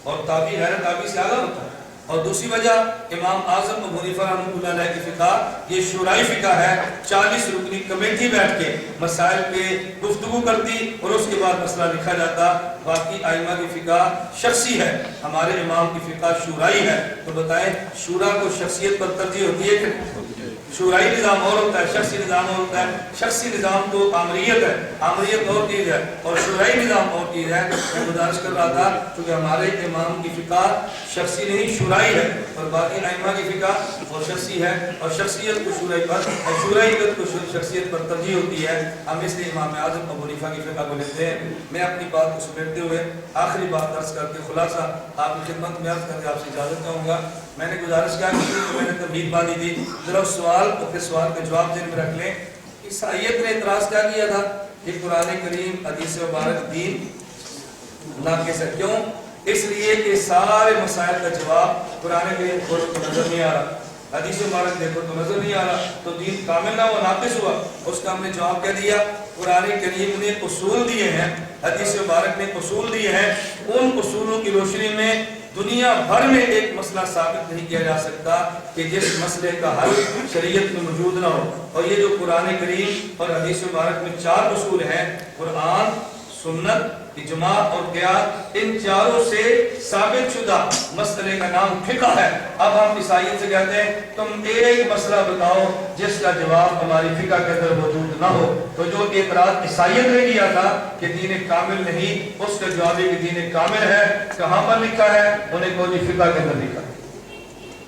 اور تابعی غیر تابعی سے اعلیٰ ہوتا ہے۔ اور دوسری وجہ امام اعظم ابو حنیفہ رحمۃ اللہ علیہ کی فقہ یہ شورائی فقہ ہے، 40 رکنی کمیٹی بیٹھ کے مسائل پہ گفتگو کرتی اور اس کے بعد مسئلہ لکھا جاتا۔ باقی ائمہ کی فقہ شخصی ہے، ہمارے امام کی فقہ شورائی ہے۔ تو بتائیں شورا کو شخصیت پر ترجیح ہوتی ہے کہ شورائی نظام اور ہوتا ہے، شخصی نظام اور ہوتا ہے؟ شخصی نظام تو آمریت ہے، آمریت اور چیز ہے، اور شورائی نظام اور چیز ہے۔ میں گزارش کر رہا تھا کیونکہ ہمارے امام کی فقہ شخصی نہیں شورائی ہے، اور باقی ائمہ کی فقہ اور شخصی ہے، اور شخصیت کو شورائی پر اور شورائیت کو شخصیت پر ترجیح ہوتی ہے۔ ہم اس لیے امام اعظم ابو حنیفہ کی فقہ کو لیتے ہیں۔ میں اپنی بات کو سمیٹتے ہوئے آخری بات عرض کر کے خلاصہ آپ کی خدمت میں عرض کر کے آپ سے اجازت چاہوں گا۔ میں نے گزارش کیا کہ میں نے تمہید باندھی تھی، ذرا سوال اور پھر سوال کا جواب ذہن میں رکھ لیں۔ عیسائیت نے اعتراض کیا کیا تھا کہ قرآن کریم حدیث مبارک دین ناقص ہے۔ کیوں؟ اس لیے کہ سارے مسائل کا جواب قرآن کریم کھولو تو نظر نہیں آ رہا، حدیث مبارک دیکھو تو نظر نہیں آ رہا، تو دین کامل نہ ہوا ناقص ہوا۔ اس کا ہم نے جواب کیا دیا؟ قرآن کریم نے اصول دیے ہیں، حدیث مبارک نے اصول دیے ہیں، ان اصولوں کی روشنی میں دنیا بھر میں ایک مسئلہ ثابت نہیں کیا جا سکتا کہ جس مسئلے کا حل شریعت میں موجود نہ ہو۔ اور یہ جو قرآن کریم اور حدیث مبارک میں 4 اصول ہیں، قرآن، سنت، اجماع اور قیاس، ان چاروں سے ثابت شدہ مسئلے کا نام فقہ ہے۔ اب ہم عیسائیت سے کہتے ہیں تم ایک مسئلہ بتاؤ جس کا جواب ہماری فقہ کے اندر موجود نہ ہو، تو جو اعتراض عیسائیت نے کیا تھا کہ دین کامل نہیں، اس کا جواب ہے کہ دین کامل ہے۔ کہاں پر لکھا ہے؟ انہیں کو جی فقہ کے اندر لکھا ہے۔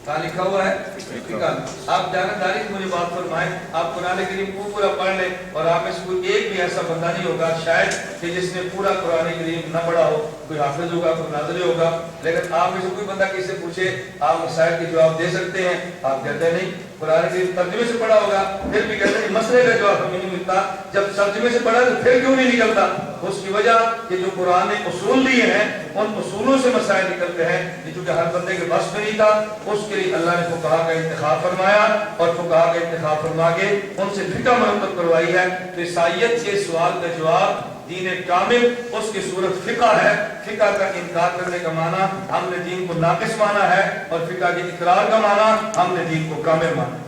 کہاں لکھا ہوا ہے؟ فقہ۔ آپ جانبداری سے مجھے بات فرمائیں، آپ قرآن کریم کو پورا پڑھ لیں، اور آپ میں سے کوئی ایک بھی ایسا بندہ نہیں ہوگا شاید کہ جس نے پورا قرآن کریم نہ پڑھا ہو، کوئی حافظ ہوگا، کوئی ناظر ہوگا، لیکن آپ میں سے کوئی بندہ کسی سے پوچھے آپ مسائل کے جواب دے سکتے ہیں؟ آپ کہتے ہیں نہیں۔ قرآن کریم ترجمے سے پڑھا ہوگا، پھر بھی کہتے ہیں مسئلے کا جواب ہمیں نہیں ملتا۔ جب ترجمے سے پڑھا تو پھر کیوں نہیں نکلتا؟ اس کی وجہ کہ جو قرآن نے اصول دیے ہیں ان اصولوں سے مسائل نکلتے ہیں، یہ چونکہ ہر بندے کے بس میں نہیں تھا، اس کے لیے اللہ نے فقہا کا انتخاب فرمایا، اور فقہا کا انتخاب فرما کے ان سے فقہ مرتب کروائی ہے۔ تو عیسائیت کے سوال کا جواب دین کامل اس کی صورت فقہ ہے۔ فقہ کا انکار کرنے کا معنی ہم نے دین کو ناقص مانا ہے، اور فقہ کے اقرار کا معنی ہم نے دین کو کامل مانا ہے۔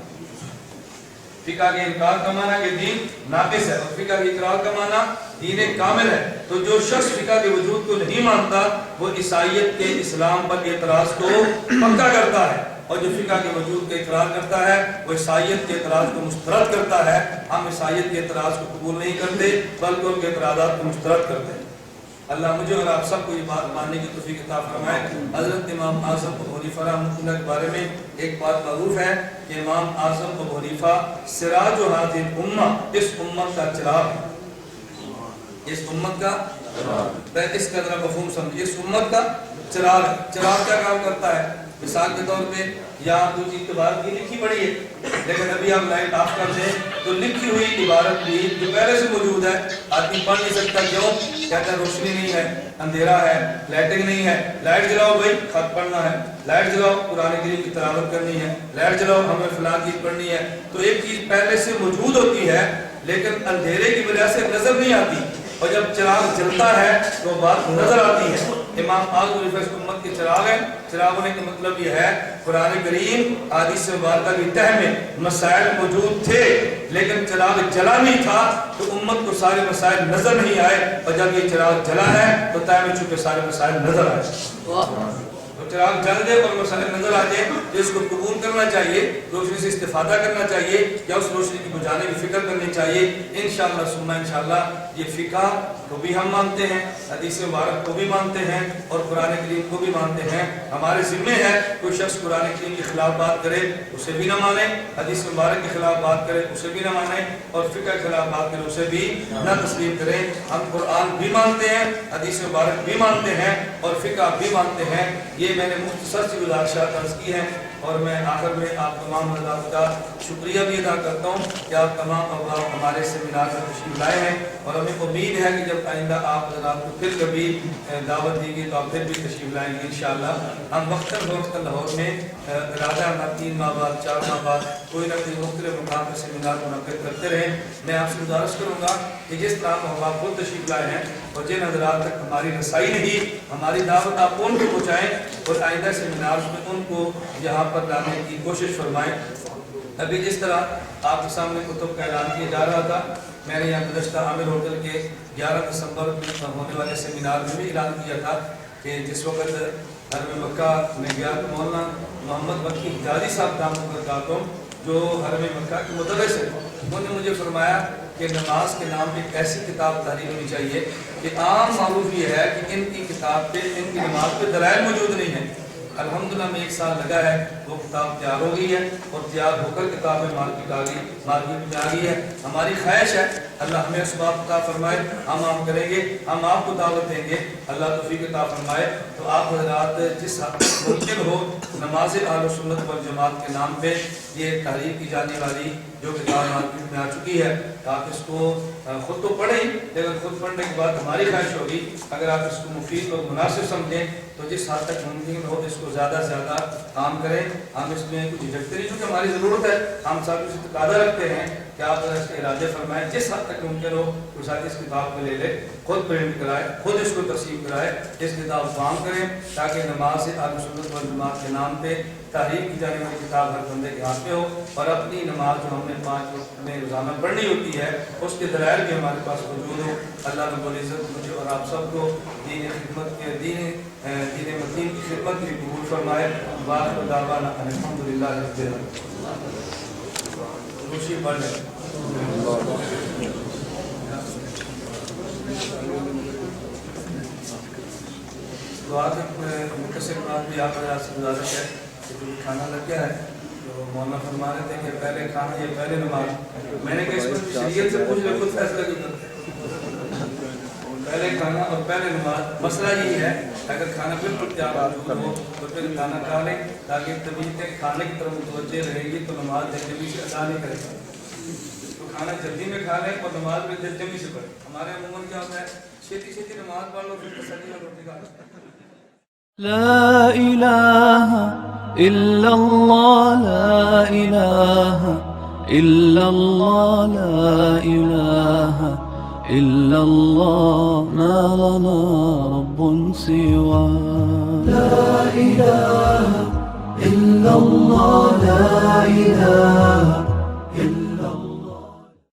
فقہ کے انکار کا معنی کہ دین ناقص ہے، اور فقہ کے اقرار کا معنی دین کامل ہے۔ تو جو شخص فقہ کے وجود کو نہیں مانتا وہ عیسائیت کے اسلام پر اعتراض کو پکا کرتا ہے، اور جو فقہ کے وجود کا اقرار کرتا ہے وہ عیسائیت کے اعتراض کو مسترد کرتا ہے۔ ہم عیسائیت کے اعتراض کو قبول نہیں کرتے بلکہ ان کے اعتراضات کو مسترد کرتے ہیں۔ اللہ مجھے اور آپ سب کو یہ بات ماننے کی توفیق عطا فرمائے۔ حضرت امام اعظم ابو حنیفہ رحمۃ اللہ کے بارے میں ایک بات معروف ہے کہ امام اعظم ابو حنیفہ سراج و ہادی الامہ، اس امت کا چراغ، اس امت کا اس کا ذرا مفہوم سمجھیے، اس امت کا چراغ۔ چراغ کیا کام کرتا ہے؟ مثال کے طور پہ یہاں کچھ عبارت کی لکھی پڑی ہے، لیکن ابھی آپ لائٹ آف کر دیں تو لکھی ہوئی عبارت بھی جو پہلے سے موجود ہے آدمی پڑھ نہیں سکتا۔ کیوں؟ کہتا ہے روشنی نہیں ہے، اندھیرا ہے، لائٹنگ نہیں ہے۔ لائٹ جلاؤ بھائی، خط پڑھنا ہے، لائٹ جلاؤ قرآن کریم کی تلاوت کرنی ہے، لائٹ جلاؤ ہمیں فلاں چیز پڑھنی ہے۔ تو ایک چیز پہلے سے موجود ہوتی ہے لیکن اندھیرے کی وجہ سے نظر نہیں آتی، اور جب چراغ جلتا ہے تو بات نظر آتی ہے۔ امام اعظم اس امت کے چراغ ہیں۔ چراغ ہونے کا مطلب یہ ہے قرآن کریم حدیث مبارکہ کی تہ میں مسائل موجود تھے لیکن چراغ جلا نہیں تھا، تو امت کو سارے مسائل نظر نہیں آئے، اور جب یہ چراغ جلا ہے تو تہ میں چھپے سارے مسائل نظر آئے۔ چراغ جل دے اور مسائل نظر آ جائے تو اس کو قبول کرنا چاہیے، روشنی سے استفادہ کرنا چاہیے، یا اس روشنی کی بجھانے کی فکر کرنی چاہیے۔ انشاءاللہ ثم انشاءاللہ یہ فقہ کو بھی ہم مانتے ہیں، حدیث مبارک کو بھی مانتے ہیں، اور قرآن کریم کو بھی مانتے ہیں۔ ہمارے ذمہ ہے کوئی شخص قرآن کریم کے خلاف بات کرے اسے بھی نہ مانے، حدیث مبارک کے خلاف بات کرے اسے بھی نہ مانے، اور فقہ کے خلاف بات کرے اسے بھی نہ تسلیم کریں۔ ہم قرآن بھی مانتے ہیں، حدیث مبارک بھی مانتے ہیں، اور فقہ بھی مانتے ہیں۔ یہ میں نے مختصر سی گزارشات عرض کی ہیں، اور میں آخر میں آپ تمام حضرات کا شکریہ بھی ادا کرتا ہوں کہ آپ تمام احباب ہمارے سیمینار میں تشریف لائے ہیں، اور ہمیں امید ہے کہ جب آئندہ آپ حضرات کو پھر کبھی دعوت دی گئی تو آپ پھر بھی تشریف لائیں گے انشاءاللہ۔ ہم وقتاً فوقتاً لاہور میں ارادہ ہمارا 3 ماہ بعد 4 ماہ بعد کوئی نہ کوئی مختلف مقام پر سیمینار منعقد کرتے رہیں۔ میں آپ سے گزارش کروں گا کہ جس طرح احباب خود تشریف لائے ہیں اور جن حضرات تک ہماری رسائی نہیں، ہماری دعوت آپ ان کو پہنچائیں، اور آئندہ سیمینار میں ان کو یہاں پر لانے کی کوشش فرمائیں۔ ابھی جس طرح آپ کے سامنے کتب کا اعلان کیا جا رہا تھا، میں نے یہاں گزشتہ عامر ہوٹل کے 11 دسمبر میں ہونے والے سیمینار میں بھی اعلان کیا تھا کہ جس وقت حرم مکہ میں گیا تو مولانا محمد مکی حجازی صاحب دامت برکاتہم جو حرم مکہ کے مدرس ہیں، انہوں نے مجھے فرمایا کہ نماز کے نام پہ ایک ایسی کتاب تحریر ہونی چاہیے کہ عام معروف یہ ہے کہ ان کی کتاب پہ، ان کی نماز پہ دلائل موجود نہیں ہیں۔ الحمدللہ میں 1 سال لگا ہے، وہ کتاب تیار ہو گئی ہے، اور تیار ہو کر کتاب میں مارکیٹ میں آ گئی ہے۔ ہماری خواہش ہے اللہ ہمیں اسباب عطا فرمائے، ہم عام کریں گے، ہم آپ کو دعوت دیں گے، اللہ توفیق عطا فرمائے۔ تو آپ حضرات جس حد تک ممکن ہو نماز اہل سنت والجماعت کے نام پہ یہ تحریر کی جانے والی جو کتاب مارکیٹ میں آ چکی ہے، آپ اس کو خود تو پڑھیں، لیکن خود پڑھنے کے بعد ہماری خواہش ہوگی اگر آپ اس کو مفید اور مناسب سمجھیں تو جس حد تک ممکن ہو اس کو زیادہ سے زیادہ عام کریں۔ ہم اس میں کچھ جھجکتے نہیں، کیونکہ ہماری ضرورت ہے. ہم سب کچھ تقاضا رکھتے ہیں کہ آپ اس کے ارادے فرمائیں، جس حد تک ممکن ہو کوئی ساتھ اس کتاب کو لے لے، خود پرنٹ کرائے، خود اس کو تقسیم کرائے، اس کتاب کو عام کریں، تاکہ نماز سے اہل سنت والجماعت کے نام پہ تحریر کی جانے والی کتاب ہر بندے کے ہاتھ میں ہو، اور اپنی نماز جو ہم نے 5 وقت میں روزانہ پڑھنی ہوتی ہے اس کے دلائل بھی ہمارے پاس موجود ہو. اللہ رب العزت مجھے اور آپ سب کو دین خدمت کے دین متین کی خدمت کی قبول فرمائے. وآخر دعوانا ان الحمدللہ رب العالمین. خوشی پڑھ لیں. دعا کے مختصر بات بھی آپ حضرات سے گزارش ہے کہ جو کھانا لگ گیا ہے تو مولانا فرما رہے تھے کہ پہلے کھانا یا پہلے نماز. میں نے کہا اس پر شریعت سے پوچھ لے، خود فیصلہ کیوں کرتے ہیں؟ پہلے کھانا اور پہلے نماز. مسئلہ یہی ہے اگر کھانا بالکل تیار موجود ہو تو پھر کھانا کھا لیں تاکہ طبیعت کھانے کی طرف متوجہ رہے گی تو نماز جلدی سے ادا نہیں کرے گا. تو کھانا جلدی میں کھا لیں اور نماز میں جلدی سے پڑھیں. ہمارے عموماً کیا ہوتا ہے چھیتی چھیتی نماز پڑھ لو پھر تسلی اور روٹی کھا لو. لا إله إلا الله لا إله إلا الله لا إله إلا الله ما لنا رب سوى لا إله إلا الله لا إله